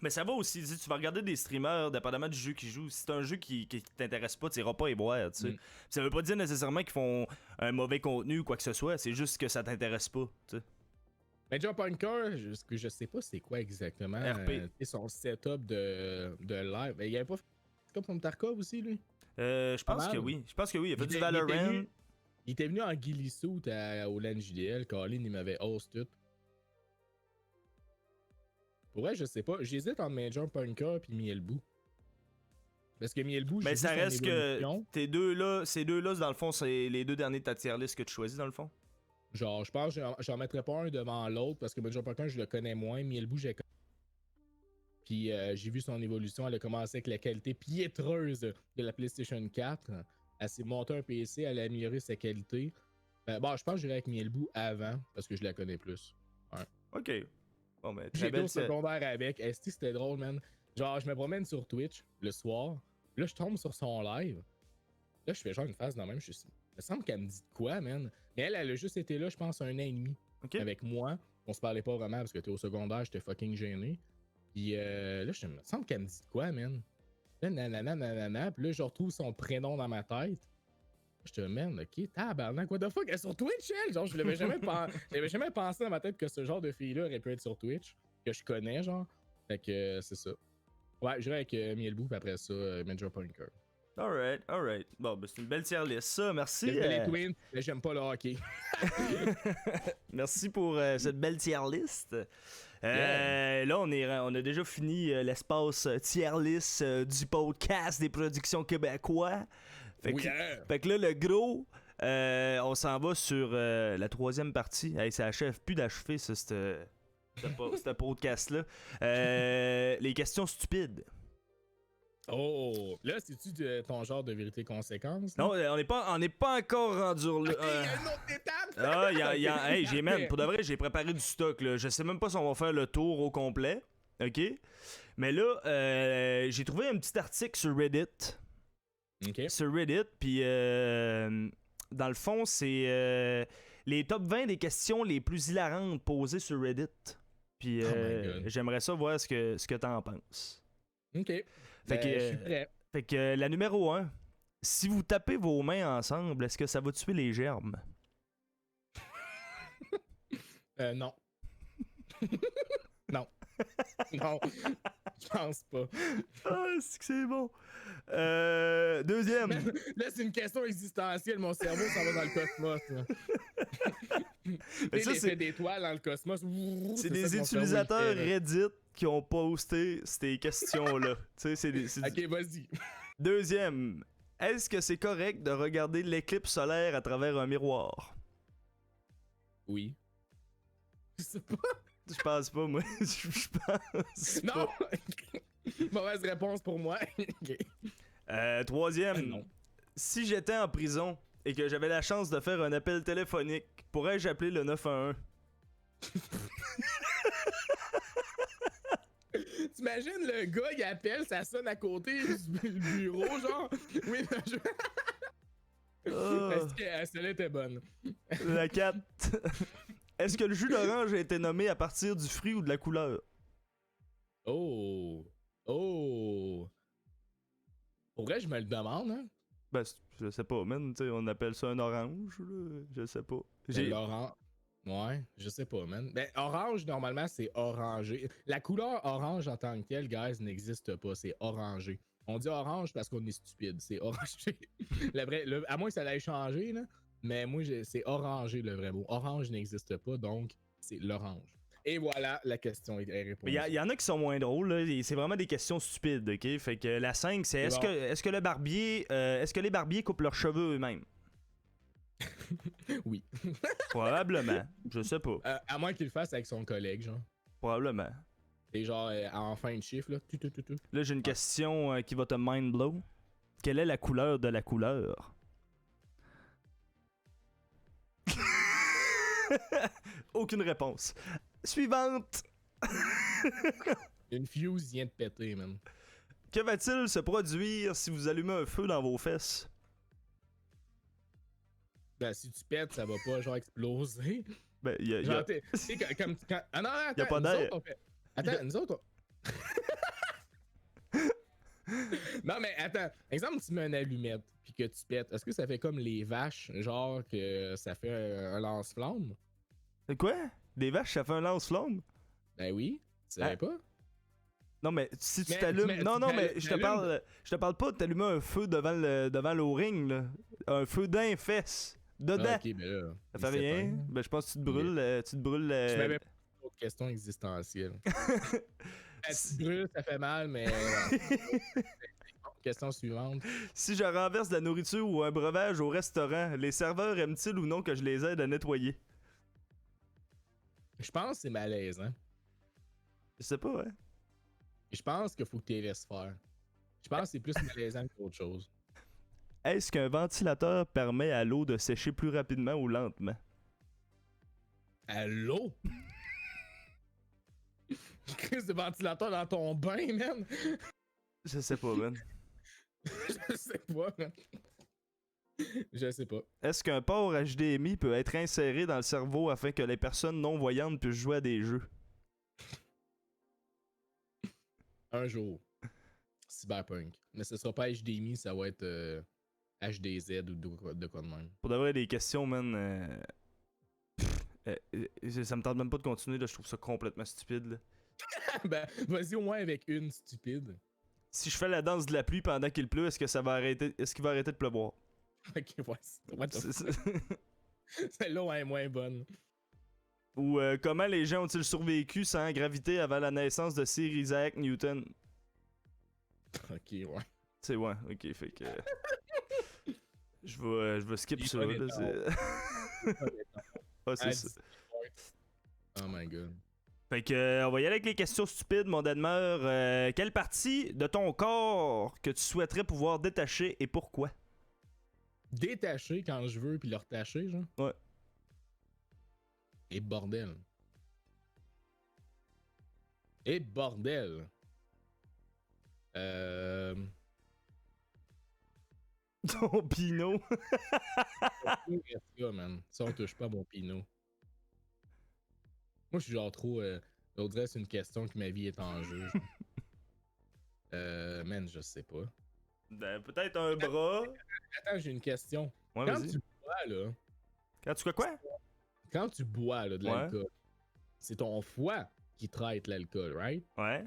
Mais ça va aussi, tu vas regarder des streamers, dépendamment du jeu qu'ils jouent. Si c'est un jeu qui t'intéresse pas, tu iras pas y boire, tu sais. Ça veut pas dire nécessairement qu'ils font un mauvais contenu ou quoi que ce soit, c'est juste que ça t'intéresse pas, tu sais. Major Punker, je sais pas c'est quoi exactement. RP. Son setup de live. Il y avait pas comme son Tarkov aussi, lui? Je pense mal. que oui. Je pense que oui. Il a fait du était Valorant. venu- Il était venu en ghillie suit au LAN JDL. Colin, il m'avait host tout. Pour vrai, je sais pas. J'hésite entre Major Punker et Mielbou. Parce que Mielbou, j'ai Mais vu ça son reste que évolution. ces deux-là, dans le fond, c'est les deux derniers de ta tier list que tu choisis, dans le fond. Genre, je pense que j'en mettrais pas un devant l'autre parce que Major Punker, je le connais moins. Mielbou, j'ai Puis j'ai vu son évolution. Elle a commencé avec la qualité piétreuse de la PlayStation 4. Elle s'est montée un PC, elle a amélioré sa qualité. Bon, je pense que j'irais avec Mielbou avant parce que je la connais plus. Ok. Bon, mais très J'ai été belle au secondaire avec. Est-ce que c'était drôle, man? Genre, je me promène sur Twitch le soir. Là, je tombe sur son live. Là, je fais genre une phase dans le même. Il me semble qu'elle me dit de quoi, man? Mais elle a juste été là, je pense, 1 an et demi Ok. avec moi. On se parlait pas vraiment parce que t'es au secondaire, j'étais fucking gêné. Puis là, il me semble qu'elle me dit de quoi, man? Là, nanana. Puis là, je retrouve son prénom dans ma tête. Je te man, ok, tabarnak, what the fuck, elle est sur Twitch, elle? Genre, j'avais jamais pensé dans ma tête que ce genre de fille-là aurait pu être sur Twitch, que je connais, genre. Fait que c'est ça. Ouais, j'irai avec Mielbou, puis après ça, Major Punker. Alright. Bon, ben c'est une belle tier list, ça. Merci. Désolé, les Twins, mais j'aime pas le hockey. Merci pour cette belle tier list. Yeah. Là, on a déjà fini l'espace tier list du podcast des productions québécois. Fait que, Oui, hein? fait que là, le gros, On s'en va sur la troisième partie. Hey, ça achève plus d'achever, ça, ce podcast-là. Les questions stupides. Oh, là, c'est-tu ton genre de vérité-conséquence? Non, on n'est pas encore rendu là. Ok, il y a une autre étape! Hey, pour de vrai, j'ai préparé du stock, là. Je sais même pas si on va faire le tour au complet. OK? Mais là, j'ai trouvé un petit article sur Reddit. Ok. Sur Reddit, puis dans le fond, c'est les top 20 des questions les plus hilarantes posées sur Reddit. Puis Oh my God. j'aimerais ça voir ce que t'en penses. Ok. Fait que, je suis prêt. Fait que la numéro 1, si vous tapez vos mains ensemble, est-ce que ça va tuer les germes? Non. Non. Non. Je pense pas. Ah, c'est que c'est bon. Deuxième. Là, c'est une question existentielle. Mon cerveau s'en va dans le cosmos. Là. Mais ça, l'effet d'étoiles dans le cosmos. C'est ça des que mon cerveau, utilisateurs il fait, là. Reddit qui ont posté ces questions-là. Tu sais, Ok, vas-y. Deuxième. Est-ce que c'est correct de regarder l'éclipse solaire à travers un miroir? Oui. Je sais pas. Je pense pas, moi. Je pense Non! pas. Mauvaise réponse pour moi. Ok. Troisième. Non. Si j'étais en prison et que j'avais la chance de faire un appel téléphonique, pourrais-je appeler le 911? T'imagines le gars, il appelle, ça sonne à côté du bureau, genre. Oui, Est-ce que celle-là était bonne? La 4. Est-ce que le jus d'orange a été nommé à partir du fruit ou de la couleur? Oh! Oh! Pour vrai, je me le demande, hein? Ben, je sais pas, man. T'sais, on appelle ça un orange, là. Je sais pas. L'orange. Ouais, je sais pas, man. Ben, orange, normalement, c'est orangé. La couleur orange en tant que telle, guys, n'existe pas. C'est orangé. On dit orange parce qu'on est stupide. C'est orangé. À moins que ça l'ait changé, là. Mais moi, c'est orangé le vrai mot. Orange n'existe pas, donc c'est l'orange. Et voilà, la question est répondue. Il y en a qui sont moins drôles, là. C'est vraiment des questions stupides, ok? Fait que la 5, c'est est-ce que les barbiers coupent leurs cheveux eux-mêmes? Oui. Probablement. Je sais pas. À moins qu'il le fasse avec son collègue, genre. Probablement. Et genre, en fin de chiffre, là. Là, j'ai une question qui va te mind blow. Quelle est la couleur de la couleur? Aucune réponse. Suivante. Une fuse vient de péter, man. Que va-t-il se produire si vous allumez un feu dans vos fesses? Ben, si tu pètes, ça va pas, genre, exploser. Ben, Genre, tu sais, comme quand... Ah non, attends, y a pas nous d'air. autres, on fait... Attends, nous autres, Non, mais attends. Exemple, tu mets une allumette, puis que tu pètes. Est-ce que ça fait comme les vaches, genre, que ça fait un lance-flamme? Quoi? Des vaches, ça fait un lance-flamme? Ben oui. Tu savais pas? Non, mais si tu Mais t'allumes. Non, mais je te parle pas de t'allumer un feu devant l'o-ring, là. Un feu d'un fesse. Dedans. Ah, ok, ben là. Ça fait rien. Ben, je pense que tu te brûles. Je m'avais pas d'autres questions existentielles. Tu te brûles, ça fait mal, mais. Question suivante. Si je renverse de la nourriture ou un breuvage au restaurant, les serveurs aiment-ils ou non que je les aide à nettoyer? Je pense que c'est malaisant. Je sais pas, hein. Je pense qu'il faut que tu les laisses faire. Je pense que c'est plus malaisant qu'autre chose. Est-ce qu'un ventilateur permet à l'eau de sécher plus rapidement ou lentement? À l'eau? Crise de ventilateur dans ton bain, man! Je sais pas, man. Je sais pas, man. Je sais pas. Est-ce qu'un port HDMI peut être inséré dans le cerveau afin que les personnes non-voyantes puissent jouer à des jeux? Un jour. Cyberpunk. Mais ce sera pas HDMI, ça va être HDZ ou de quoi de même. Pour de vrai, des questions, man. Ça me tente même pas de continuer, là. Je trouve ça complètement stupide, là. Ben, vas-y au moins avec une stupide. Si je fais la danse de la pluie pendant qu'il pleut, est-ce qu'il va arrêter de pleuvoir? Ok, ouais. Celle-là, ouais, est moins bonne. Ou comment les gens ont-ils survécu sans gravité avant la naissance de Sir Isaac Newton? Ok, ouais. C'est ouais, ok, fait que... Je vais skip ça. Là, ah, c'est ça. Oh my god. Fait que, on va y aller avec les questions stupides, mon demeure. Quelle partie de ton corps que tu souhaiterais pouvoir détacher et pourquoi? Détacher quand je veux, puis le retacher, genre? Ouais. Et bordel. Et bordel. Ton pinot. Ça, man. Ça, on touche pas à mon pinot. Moi, je suis genre trop. On dirait que c'est une question que ma vie est en jeu. Man, je sais pas. Ben, peut-être un bras. Attends, j'ai une question. Ouais, Quand vas-y. tu bois, là. Quand tu fais quoi? Quand tu bois là, de Ouais. l'alcool, c'est ton foie qui traite l'alcool, right? Ouais.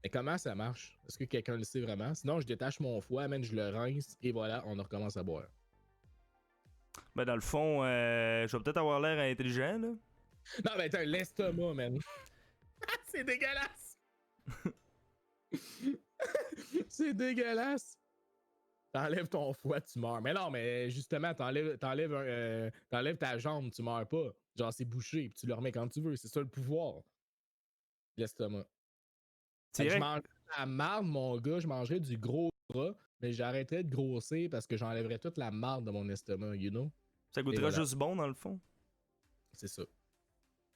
Mais comment ça marche? Est-ce que quelqu'un le sait vraiment? Sinon, je détache mon foie, man, je le rince et voilà, on recommence à boire. Ben, dans le fond, je vais peut-être avoir l'air intelligent, là. Non, mais attends, l'estomac, man. C'est dégueulasse! C'est dégueulasse! T'enlèves ton foie, tu meurs. Mais non, mais justement, t'enlèves ta jambe, tu meurs pas. Genre, c'est bouché, puis tu le remets quand tu veux. C'est ça le pouvoir. L'estomac. C'est Fait que vrai. je mangerais la marde, mon gars, je mangerais du gros gras, mais j'arrêterais de grossir parce que j'enlèverais toute la marde de mon estomac, you know? Ça goûtera voilà. juste bon, dans le fond. C'est ça.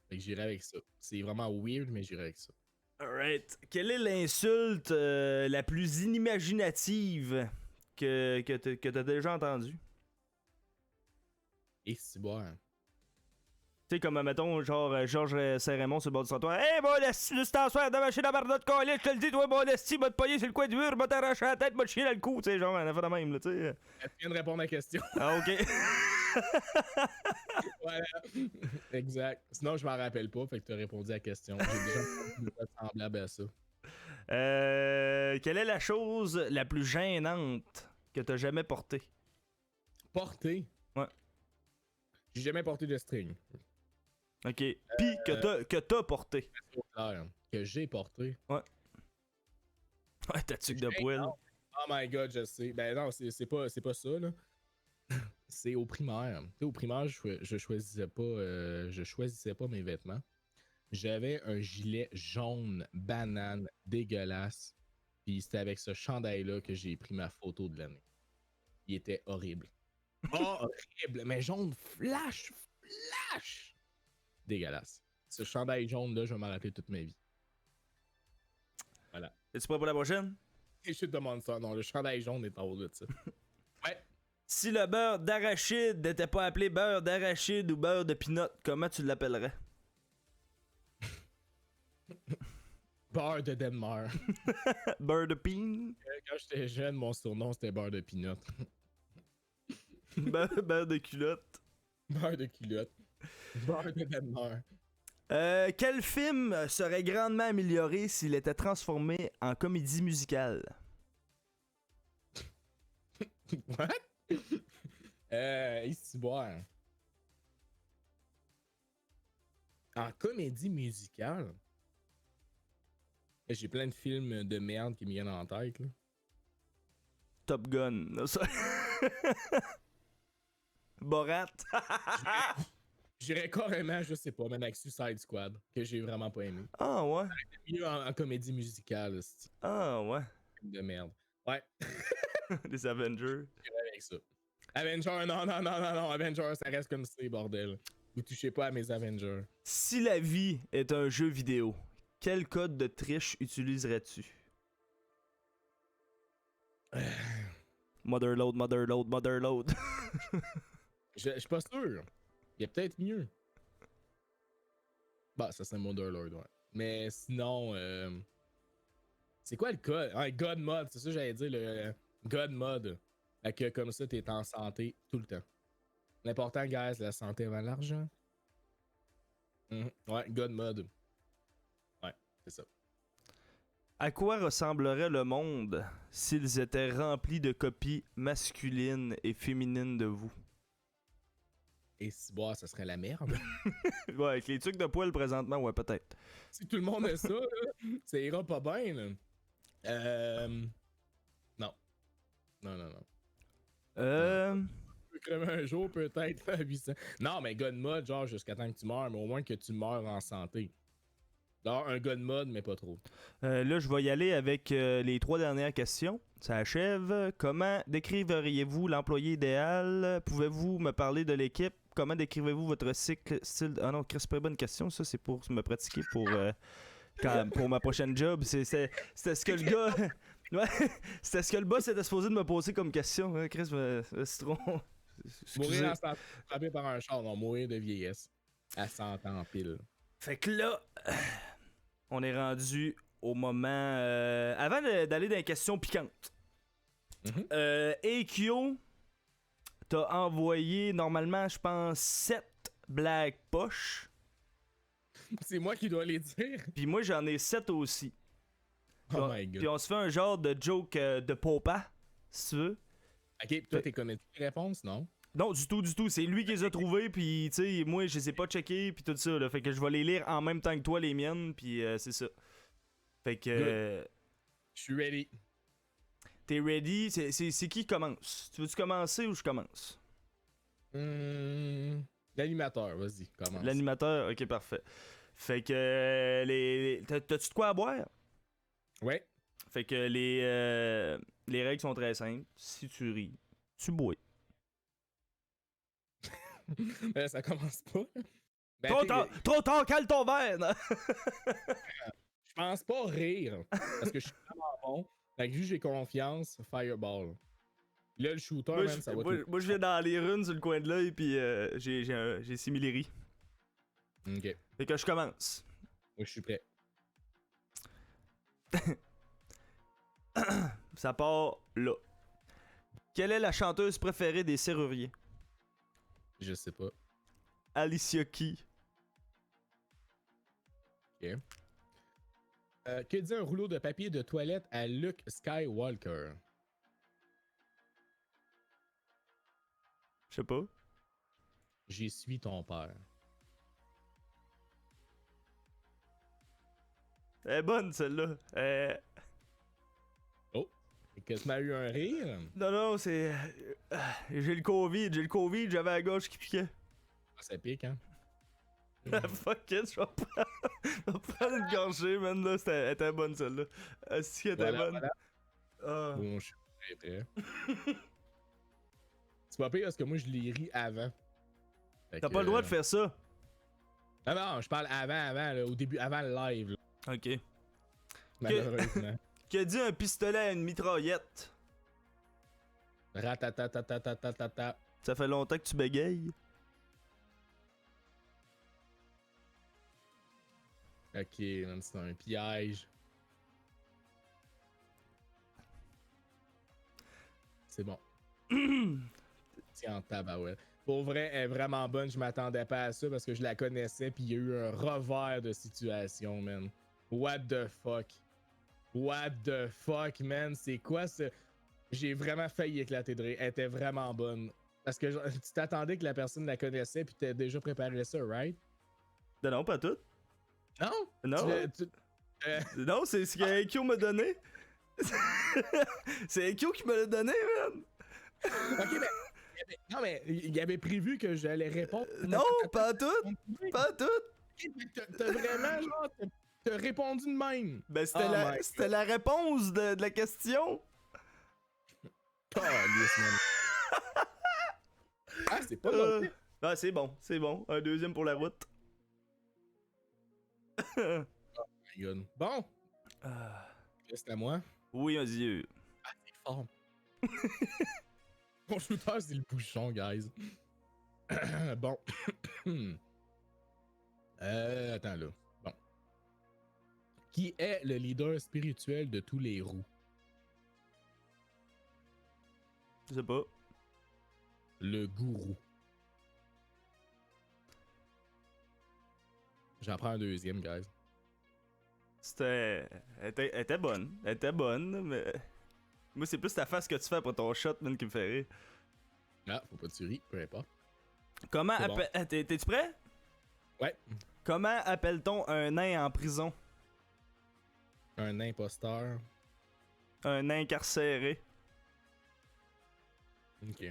Fait que j'irais avec ça. C'est vraiment weird, mais j'irais avec ça. Alright. Quelle est l'insulte la plus inimaginative que t'as déjà entendue? Et si boire. Tu sais, comme, mettons, genre, Georges Saint-Raymond sur le bord du trottoir. Hey, bon, esti, le stanseur de machine à barre de colis, je te le dis, toi, bon, esti, va te pogner sur le coin du mur, va t'arracher la tête, va te chier dans le cou, tu sais, genre, un affaire de même, là, tu sais. Elle vient de répondre à la question. Ah, ok. Voilà. Exact. Sinon, je m'en rappelle pas, fait que tu as répondu à la question. J'ai déjà entendu des choses semblables à ça. Quelle est la chose la plus gênante que t'as jamais portée? Porter? Ouais. J'ai jamais porté de string. Ok. Pis que t'as porté. C'est clair. Que j'ai porté. Ouais, ta tuque de poêle. Oh my god, je sais. Ben non, c'est pas ça, là. C'est au primaire. Tu sais, au primaire, je choisissais pas mes vêtements. J'avais un gilet jaune banane dégueulasse. Puis c'était avec ce chandail-là que j'ai pris ma photo de l'année. Il était horrible. Horrible! Mais jaune flash! Dégueulasse. Ce chandail jaune-là, je vais m'en rappeler toute ma vie. Voilà. Es-tu prêt pour la prochaine? Et je te demande ça. Non, le chandail jaune est en haut de ça. Ouais. Si le beurre d'arachide n'était pas appelé beurre d'arachide ou beurre de pinot, comment tu l'appellerais? Beurre de Denmark. Beurre de pin? Quand j'étais jeune, mon surnom c'était beurre de pinot. Beurre de culotte. Beurre de culotte. Beurre de Denmark. Quel film serait grandement amélioré s'il était transformé en comédie musicale? What? Ici boire. En comédie musicale? J'ai plein de films de merde qui me viennent en tête, là. Top Gun. Non, ça... Borat. J'irais carrément, je sais pas, même avec Suicide Squad, que j'ai vraiment pas aimé. Ah ouais. Mieux en comédie musicale, c'est Ah ouais. de merde. Ouais. Les Avengers. J'irais avec ça. Avengers, non, Avengers, ça reste comme c'est, bordel. Vous touchez pas à mes Avengers. Si la vie est un jeu vidéo, quel code de triche utiliserais-tu? Motherload, motherload, motherload. Je suis pas sûr. Il y a peut-être mieux. Bah, ça c'est Motherload, ouais. Mais sinon, c'est quoi le code? Ah, God Mode, c'est ça que j'allais dire, le God Mode. Fait que comme ça, t'es en santé tout le temps. L'important, guys, la santé avant l'argent. Ouais, God Mode. Ouais, c'est ça. À quoi ressemblerait le monde s'ils étaient remplis de copies masculines et féminines de vous? Et si boire, ça serait la merde. Ouais, avec les trucs de poil présentement, ouais, peut-être. Si tout le monde a ça, là, ça ira pas bien, là. Non. Non. crever un jour, peut-être à 800. Non, mais God mode, genre jusqu'à temps que tu meurs, mais au moins que tu meurs en santé. Alors, un God mode, mais pas trop. Là, je vais y aller avec les 3 dernières questions. Ça achève. Comment décriveriez-vous l'employé idéal? Pouvez-vous me parler de l'équipe? Comment décrivez-vous votre cycle style... Ah non, Chris, c'est pas une bonne question. Ça, c'est pour me pratiquer pour ma prochaine job. C'était ce que le gars... Ouais, c'était ce que le boss était supposé de me poser comme question. Hein, Chris, c'est trop... Mourir en santé, frappé par un char, non, mourir de vieillesse. À 100 ans pile. Fait que là, on est rendu au moment... avant d'aller dans les questions piquantes. AQ, t'as envoyé normalement, je pense, 7 blagues poches. C'est moi qui dois les dire. Puis moi, j'en ai 7 aussi. Oh my god. Puis on se fait un genre de joke de popa, si tu veux. Ok, toi, t'es connais les réponses, non? Non, du tout. C'est lui qui les a trouvés, puis tu sais, moi, je les ai pas checkés, puis tout ça. Là. Fait que je vais les lire en même temps que toi, les miennes, puis c'est ça. Fait que... Je suis ready. T'es ready? C'est qui commence? Tu veux-tu commencer ou je commence? L'animateur, vas-y, commence. L'animateur? Ok, parfait. Fait que t'as-tu de quoi à boire? Ouais. Fait que les règles sont très simples. Si tu ris, tu bois. Ça commence pas. Ben, Trop tard, cale ton verre! non? Je pense pas rire, parce que je suis vraiment bon. Fait que vu que j'ai confiance, Fireball. Là, le shooter, Moi, man, ça va tout. moi, je viens dans les runes sur le coin de l'œil, puis j'ai similéri. Ok, Fait que je commence. moi je suis prêt. Ça part là. Quelle est la chanteuse préférée des serruriers? Je sais pas. Alicia Keys. Ok. Que dit un rouleau de papier de toilette à Luke Skywalker? Je sais pas. J'y suis ton père. Elle est bonne, celle-là. Oh! Que tu m'as eu un rire? Non, c'est... j'ai le COVID, j'avais la gorge qui piquait. Ah, ça pique, hein? Fuck it, je vais prendre une gorgée, man, là. Elle était bonne, celle-là. Est-ce qu'elle était bonne? Voilà. Ah. Bon, je suis très prêt. C'est pas pire parce que moi, je l'ai ri avant. T'as pas le droit de faire ça. Ah non, je parle avant, là, au début, avant le live. Là, Ok. malheureusement. Que dit un pistolet à une mitraillette? Ratatatatatatatata. Ça fait longtemps que tu bégayes. Ok, man, c'est un piège. C'est bon. Tiens, en tabarouette. Pour vrai, elle est vraiment bonne. Je m'attendais pas à ça parce que je la connaissais. Puis il y a eu un revers de situation, man. What the fuck? What the fuck, man? C'est quoi ce. J'ai vraiment failli éclater de rire. Elle était vraiment bonne. Parce que genre, tu t'attendais que la personne la connaissait. Puis t'as déjà préparé ça, right? Non, pas tout. Non? Non. Non, c'est ce que AQ m'a donné. C'est AQ qui me l'a donné, man. Ok, mais. Non, mais il avait prévu que j'allais répondre. Non, pas tout. Pas tout. T'as vraiment, genre, t'as répondu de même. Ben, Oh c'était la réponse de la question. Oh, yes, man. Ah, c'est pas bon. Ah, c'est bon. Un deuxième pour la route. Oh my God. Bon, Ah. c'est à moi. Oui, vas-y. Ah, c'est fort. Mon shooter, c'est le bouchon, guys. Bon. Attends là. Bon. Qui est le leader spirituel de tous les roux? Je sais pas. Le gourou. J'en prends un deuxième, guys. Elle était bonne. Elle était bonne, mais. Moi, c'est plus ta face que tu fais après ton shot, man, qui me fait rire. Ah, faut pas que tu ris, peu importe. Comment C'est bon. T'es-tu prêt? Ouais. Comment appelle-t-on un nain en prison? Un imposteur. Un incarcéré. Ok.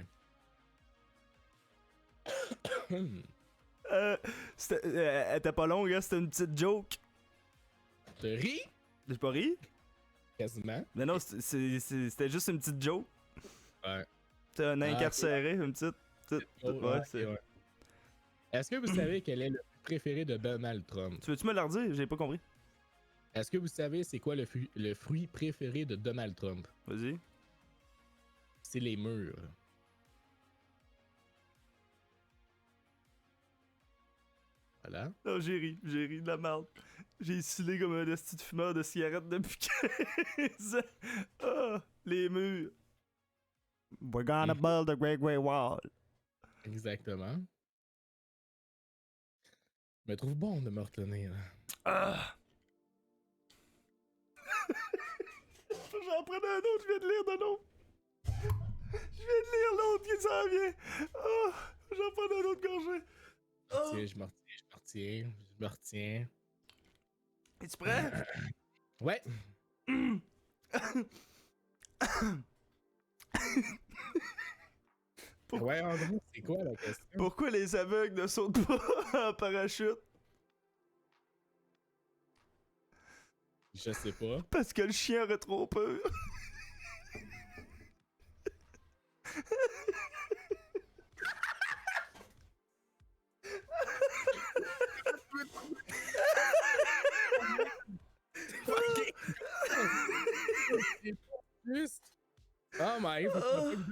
Elle était pas longue, hein? C'était une petite joke. Tu ris? J'ai pas ri? Quasiment. Mais non, c'était juste une petite joke. Ouais. C'était un incarcéré, une petite. Oh, ouais, c'est. ouais. Est-ce que vous savez quel est le fruit préféré de Donald Trump? Tu veux-tu me le redire? J'ai pas compris. Est-ce que vous savez c'est quoi le fruit préféré de Donald Trump? Vas-y. C'est les murs. Voilà. Non, j'ai ri de la merde. J'ai scellé comme un esti de fumeur de cigarette depuis 15 ans. Ah, les murs. We're gonna build a great wall. Exactement. Je me trouve bon de me retenir. Ah! J'en prenais un autre, je viens de lire de l'autre. Je viens de lire l'autre qui s'en vient. Oh, j'en prends un autre gorgée. Oh. Tiens, je me retiens. Es-tu prêt? Ouais. Ouais, Andrew, c'est quoi la question? Pourquoi les aveugles ne sautent pas en parachute? Je sais pas. Parce que le chien aurait trop peur. Juste. Oh my god.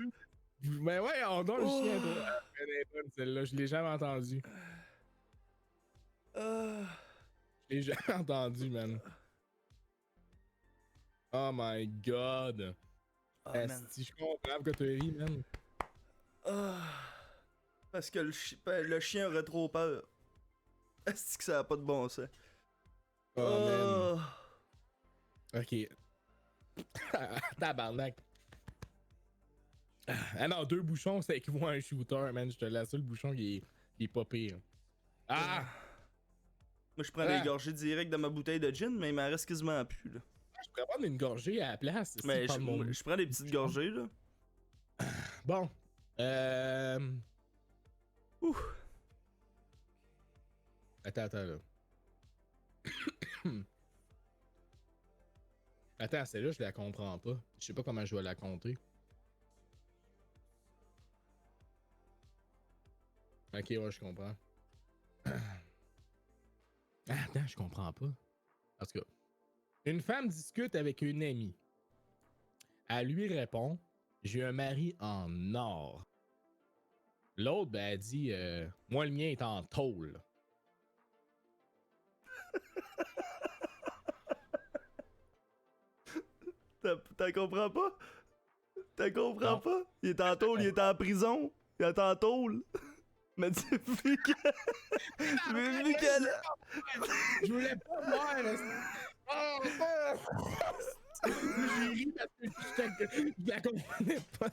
Ben ouais, on donne le chien. Toi. Elle est bonne celle-là, je l'ai jamais entendue. Je l'ai jamais entendue, man. Oh my god. Si je comprends que tu ris, man. Parce que le chien aurait trop peur. Est-ce que ça a pas de bon sens? Oh, man. Ok. Tabarnak. Ah non, 2 bouchons, ça équivaut à un shooter, man. Je te l'assure, le bouchon, il est pas pire. Ah! Moi, je prends des gorgées directes de ma bouteille de gin, mais il m'en reste quasiment plus, là. Je pourrais prendre une gorgée à la place. Mais je prends des petites gorgées, là. Bon. Ouh. Attends, là. Attends, celle-là, je la comprends pas. Je sais pas comment je vais la compter. Ok, ouais, je comprends. Attends, je comprends pas. En tout cas, une femme discute avec une amie. Elle lui répond: j'ai un mari en or. L'autre, ben, elle dit: moi, le mien est en tôle. T'en comprends pas? T'en comprends pas? Il est en tôle, il est en prison. Il est en tôle. Mais tu vu que... Je voulais pas voir. Oh, j'ai ri parce que je la comprenais pas.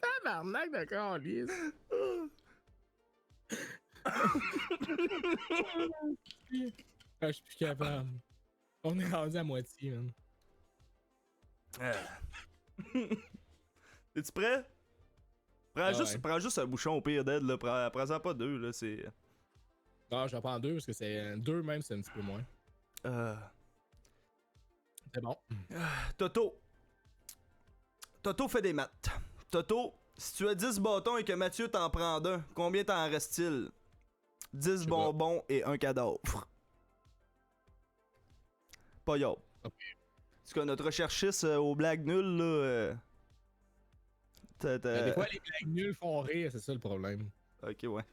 Tabarnak de câlisse. Je suis plus capable. On est rendu à moitié, man. Es-tu prêt? Prends juste un bouchon au pire d'aide, là. Prends-en pas 2, là, c'est... Non, je vais prendre 2 parce que c'est 2 même, c'est un petit peu moins. C'est bon. Toto. Toto fait des maths. Toto, si tu as 10 bâtons et que Mathieu t'en prend d'un, combien t'en reste-t-il? 10 bonbons et un cadavre. Pas yo. Okay. Parce que notre recherchiste aux blagues nulles, là... Des fois, les blagues nulles font rire, c'est ça le problème. Ok, ouais.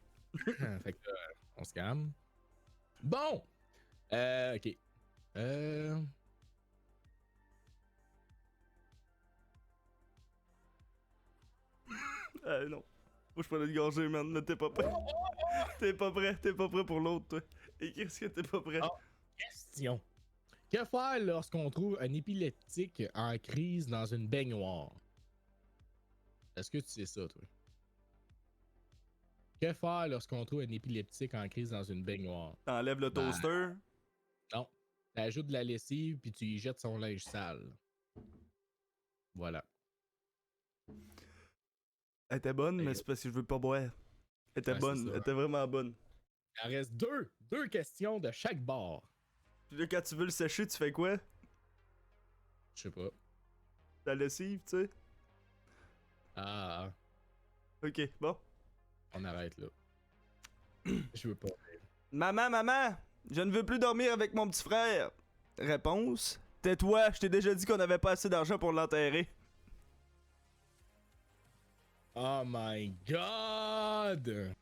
Fait que on se calme. Bon! Ok. Non. Moi, je prends une gorgée, man. Là, t'es pas prêt. T'es pas prêt pour l'autre, toi. Et qu'est-ce que t'es pas prêt? Question. Que faire lorsqu'on trouve un épileptique en crise dans une baignoire? Est-ce que tu sais ça, toi? Que faire lorsqu'on trouve un épileptique en crise dans une baignoire? T'enlèves le toaster? Non. T'ajoutes de la lessive puis tu y jettes son linge sale. Voilà. Elle était bonne, mais c'est parce que je veux pas boire. Elle était Ouais, bonne, c'est ça. elle était vraiment bonne. Il en reste deux questions de chaque bord. Puis là, quand tu veux le sécher, tu fais quoi? Je sais pas. La lessive, tu sais? Ah, Ok, bon. on arrête là. Je veux pas. Maman, je ne veux plus dormir avec mon petit frère. Réponse: tais-toi, je t'ai déjà dit qu'on n'avait pas assez d'argent pour l'enterrer. Oh my god!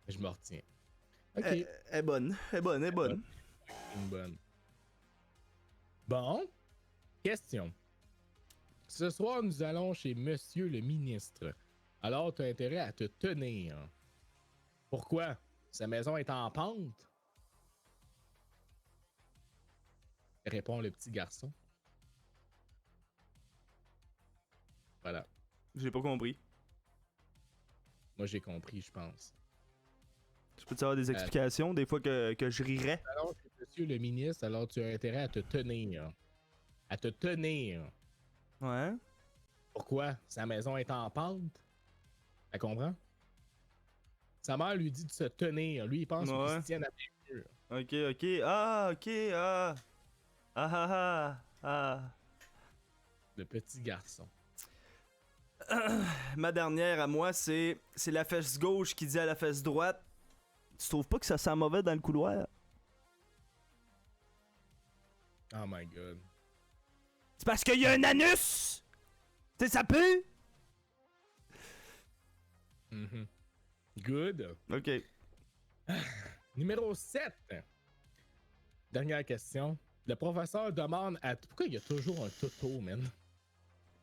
Je me retiens. Ok, Elle est bonne, elle est bonne, elle est bonne. une bonne. Bon, question. Ce soir, nous allons chez Monsieur le ministre. Alors, tu as intérêt à te tenir. Pourquoi? Sa maison est en pente? Répond le petit garçon. Voilà. J'ai pas compris. Moi, j'ai compris, je pense. Je peux te avoir des explications, des fois que je rirais? Alors, chez Monsieur le ministre, alors tu as intérêt à te tenir. À te tenir. Ouais. Pourquoi? Sa maison est en pente. Tu comprends? Sa mère lui dit de se tenir. Lui, il pense qu'il Ouais. se tienne à des murs. Ok. Ah, ok, ah. Ah. Le petit garçon. Ma dernière à moi, c'est la fesse gauche qui dit à la fesse droite: tu trouves pas que ça sent mauvais dans le couloir? Oh my god. C'est parce qu'il y a un anus! Tu sais, ça pue? Mhm. Good. Ok. Numéro 7. Dernière question. Le professeur demande à... Pourquoi il y a toujours un Toto, man?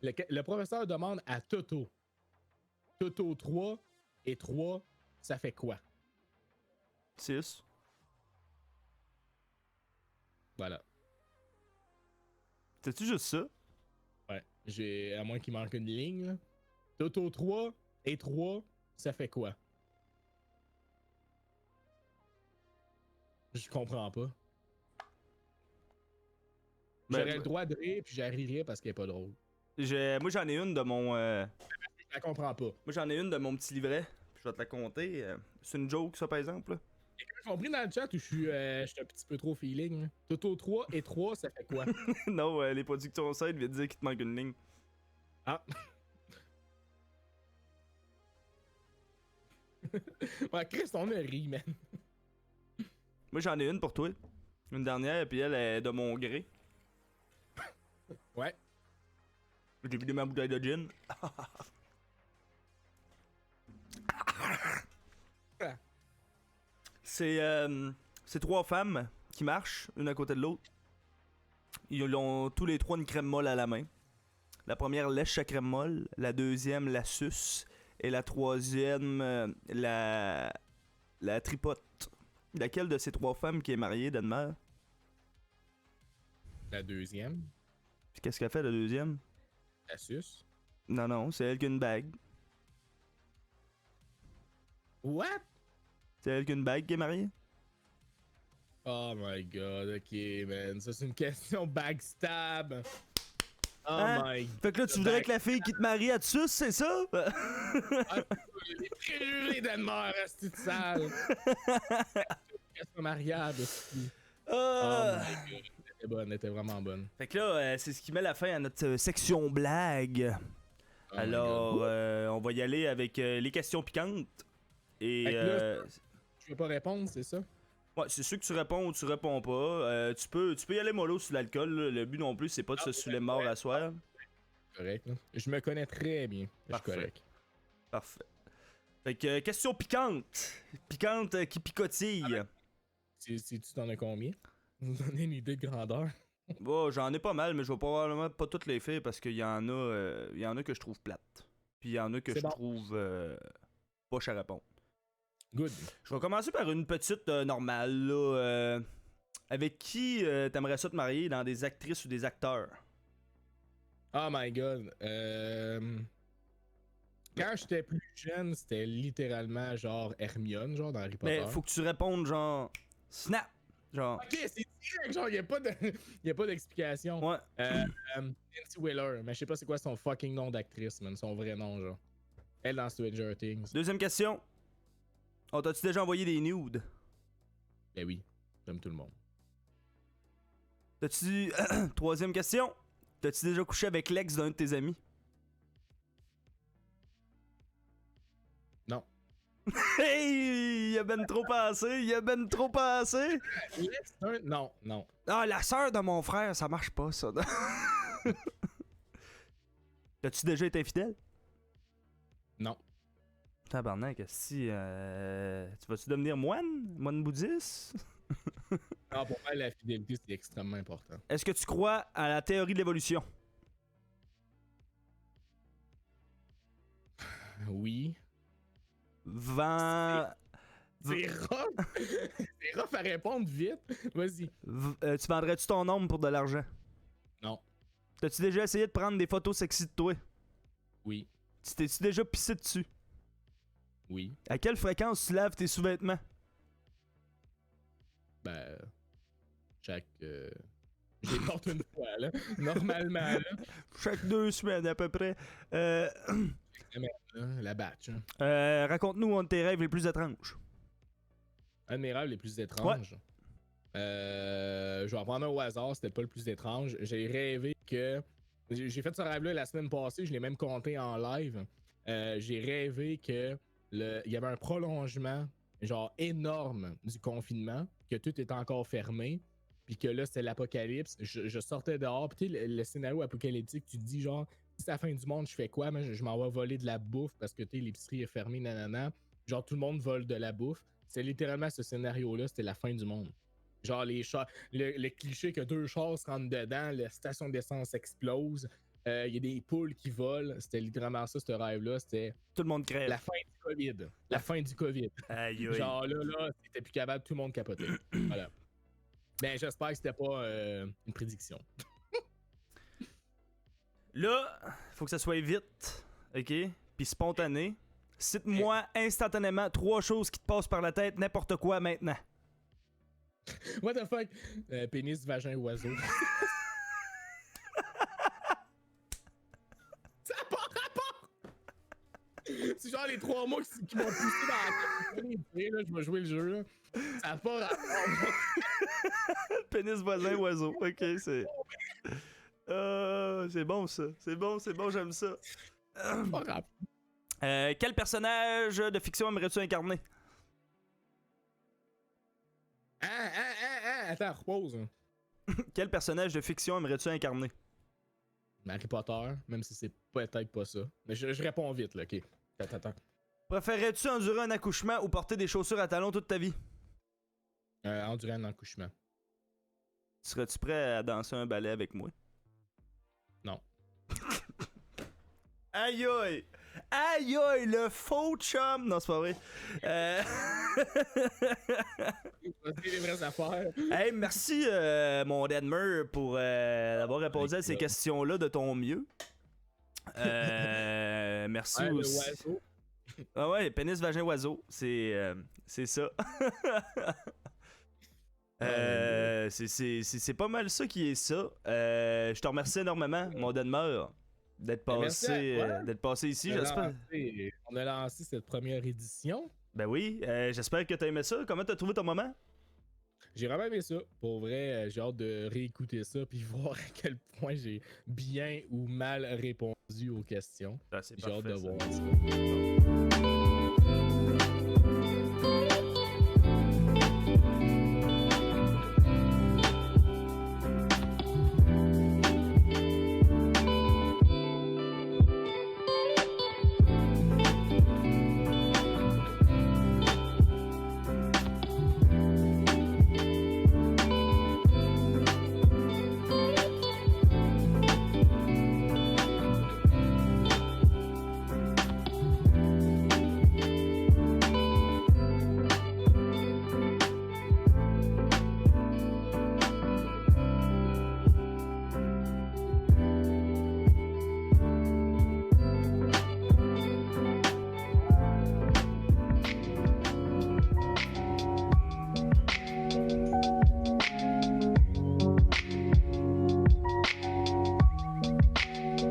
Le professeur demande à Toto. Toto 3 et 3, ça fait quoi? 6. Voilà. C'est-tu juste ça? Ouais. J'ai... À moins qu'il manque une ligne, là. Toto 3 et 3, ça fait quoi? Je comprends pas. J'aurais le droit de rire, puis j'arriverais parce qu'elle est pas drôle. Moi, j'en ai une de mon... Je la comprends pas. Moi, j'en ai une de mon petit livret. Puis je vais te la compter. C'est une joke, ça, par exemple. Là. Quelqu'un compris dans le chat où je suis un petit peu trop feeling? Là? Toto 3 et 3, ça fait quoi? Non, les productions side viennent dire qu'il te manque une ligne. Ah! Ouais, Chris, on a ri, man. Moi, j'en ai une pour toi. Une dernière, puis elle est de mon gré. Ouais. J'ai vidé ma bouteille de gin. C'est 3 femmes qui marchent, une à côté de l'autre. Ils ont tous les 3 une crème molle à la main. La première lèche sa crème molle, la deuxième la suce, et la troisième la tripote. Laquelle de ces 3 femmes qui est mariée, Denmer? La deuxième, Puis qu'est-ce qu'elle fait, la deuxième? la suce. Non, c'est elle qui a une bague. What? C'est elle qui a une bague qui est mariée? Oh my god, ok, man. Ça, c'est une question backstab. Oh Hein? my Fait que là, tu voudrais que la fille qui te marie, elle te suce, c'est ça? god. Les préjugés d'Anne-Mère, c'est de sale. Question mariable, aussi. Oh Ah! my god. Elle était bonne, elle était vraiment bonne. Fait que là, c'est ce qui met la fin à notre section blague. Oh my Alors, God. on va y aller avec les questions piquantes. Et Fait que là, je vais pas répondre, c'est ça? ouais, c'est sûr que tu réponds ou tu réponds pas. Tu peux y aller mollo sur l'alcool. Là. Le but non plus, c'est pas de se saouler mort à soir. Correct. Là. Je me connais très bien. Je suis Parfait. correct. Parfait. Fait que question piquante. Piquante qui picotille. Tu t'en as combien? Vous donnez une idée de grandeur? Bon, j'en ai pas mal, mais je vais probablement pas toutes les faire parce qu'il y en a que je trouve plates. Puis il y en a que C'est je bon. trouve poche à répondre. Good. Je vais commencer par une petite normale, là. Avec qui t'aimerais ça te marier dans des actrices ou des acteurs? Oh my god. Quand j'étais plus jeune, c'était littéralement genre Hermione, genre dans Harry Potter. Mais faut que tu répondes genre... Snap! Genre... Ok, c'est direct, genre, y a pas d'explication. Ouais. Nancy Wheeler, mais je sais pas c'est quoi son fucking nom d'actrice, man, son vrai nom, genre. Elle dans Stranger Things. Deuxième question. On t'a-tu déjà envoyé des nudes? Ben oui, comme tout le monde. T'as-tu... Troisième question. T'as-tu déjà couché avec l'ex d'un de tes amis? Non. Hey! Il a ben trop passé! Il a ben trop passé! Non, non. Ah, la sœur de mon frère, ça marche pas, ça. T'as-tu déjà été infidèle? Non. Tabarnak, si... tu vas-tu devenir moine? Moine bouddhiste? Non, pour moi, la fidélité, c'est extrêmement important. Est-ce que tu crois à la théorie de l'évolution? Oui. Vent... C'est rough! C'est rough à répondre vite. Vas-y. Tu vendrais-tu ton ombre pour de l'argent? Non. T'as-tu déjà essayé de prendre des photos sexy de toi? Oui. Tu t'es-tu déjà pissé dessus? Oui. À quelle fréquence tu laves tes sous-vêtements? Ben. Chaque. Je les porte une fois, là. Normalement, là. Chaque 2 semaines, à peu près. La batch. Hein. Raconte-nous un de tes rêves les plus étranges. Un de mes rêves les plus étranges. Je vais en prendre un au hasard, c'était pas le plus étrange. J'ai rêvé que. J'ai fait ce rêve-là la semaine passée, je l'ai même compté en live. J'ai rêvé que il y avait un prolongement, genre énorme, du confinement, que tout était encore fermé, puis que là, c'était l'apocalypse. Je sortais dehors, puis tu sais, le scénario apocalyptique, tu te dis genre, si c'est la fin du monde, je fais quoi? Moi, je m'en vais voler de la bouffe parce que tu sais, l'épicerie est fermée, nanana. Genre, tout le monde vole de la bouffe. C'est littéralement ce scénario-là, c'était la fin du monde. Genre, les chars, le cliché que 2 chars se rentrent dedans, la station d'essence explose, il y a des poules qui volent. C'était littéralement ça, ce rêve-là. C'était Tout le monde crève. la fin du COVID. La fin du COVID. Aïe, aïe. Genre là, t'étais plus capable, tout le monde capotait. Voilà. Ben, j'espère que c'était pas une prédiction. Là, faut que ça soit vite, ok? Puis spontané. Cite-moi instantanément 3 choses qui te passent par la tête, n'importe quoi maintenant. What the fuck? Pénis, vagin, oiseau. Ça n'a pas rapport! C'est genre les 3 mots qui m'ont poussé dans la tête. Là, je vais jouer le jeu. Là. Ça n'a pas rapport. Pénis, voisin, oiseau. Ok, c'est. C'est bon ça. C'est bon, j'aime ça. Pas rapport. Quel personnage de fiction aimerais-tu incarner? Attends, repose. Quel personnage de fiction aimerais-tu incarner? Harry Potter, même si c'est peut-être pas ça. Mais je réponds vite, là, ok. Attends. Préférerais-tu endurer un accouchement ou porter des chaussures à talons toute ta vie? Endurer un accouchement. Serais-tu prêt à danser un ballet avec moi? Non. Aïe aïe! Aïe aïe, le faux chum! Non, c'est pas vrai. Les vraies affaires. Hey, merci mon Denmer pour avoir répondu à ces questions-là de ton mieux. Merci aussi. Le oiseau. Ah ouais, pénis, vagin, oiseau. C'est ça. C'est pas mal ça qui est ça. Je te remercie énormément, mon Denmer, d'être passé ici. J'espère. On a lancé cette première édition. Ben oui, j'espère que t'as aimé ça. Comment t'as trouvé ton moment? J'ai vraiment aimé ça. Pour vrai, j'ai hâte de réécouter ça puis voir à quel point j'ai bien ou mal répondu aux questions. Ah, c'est j'ai hâte parfait, de ça. voir ça.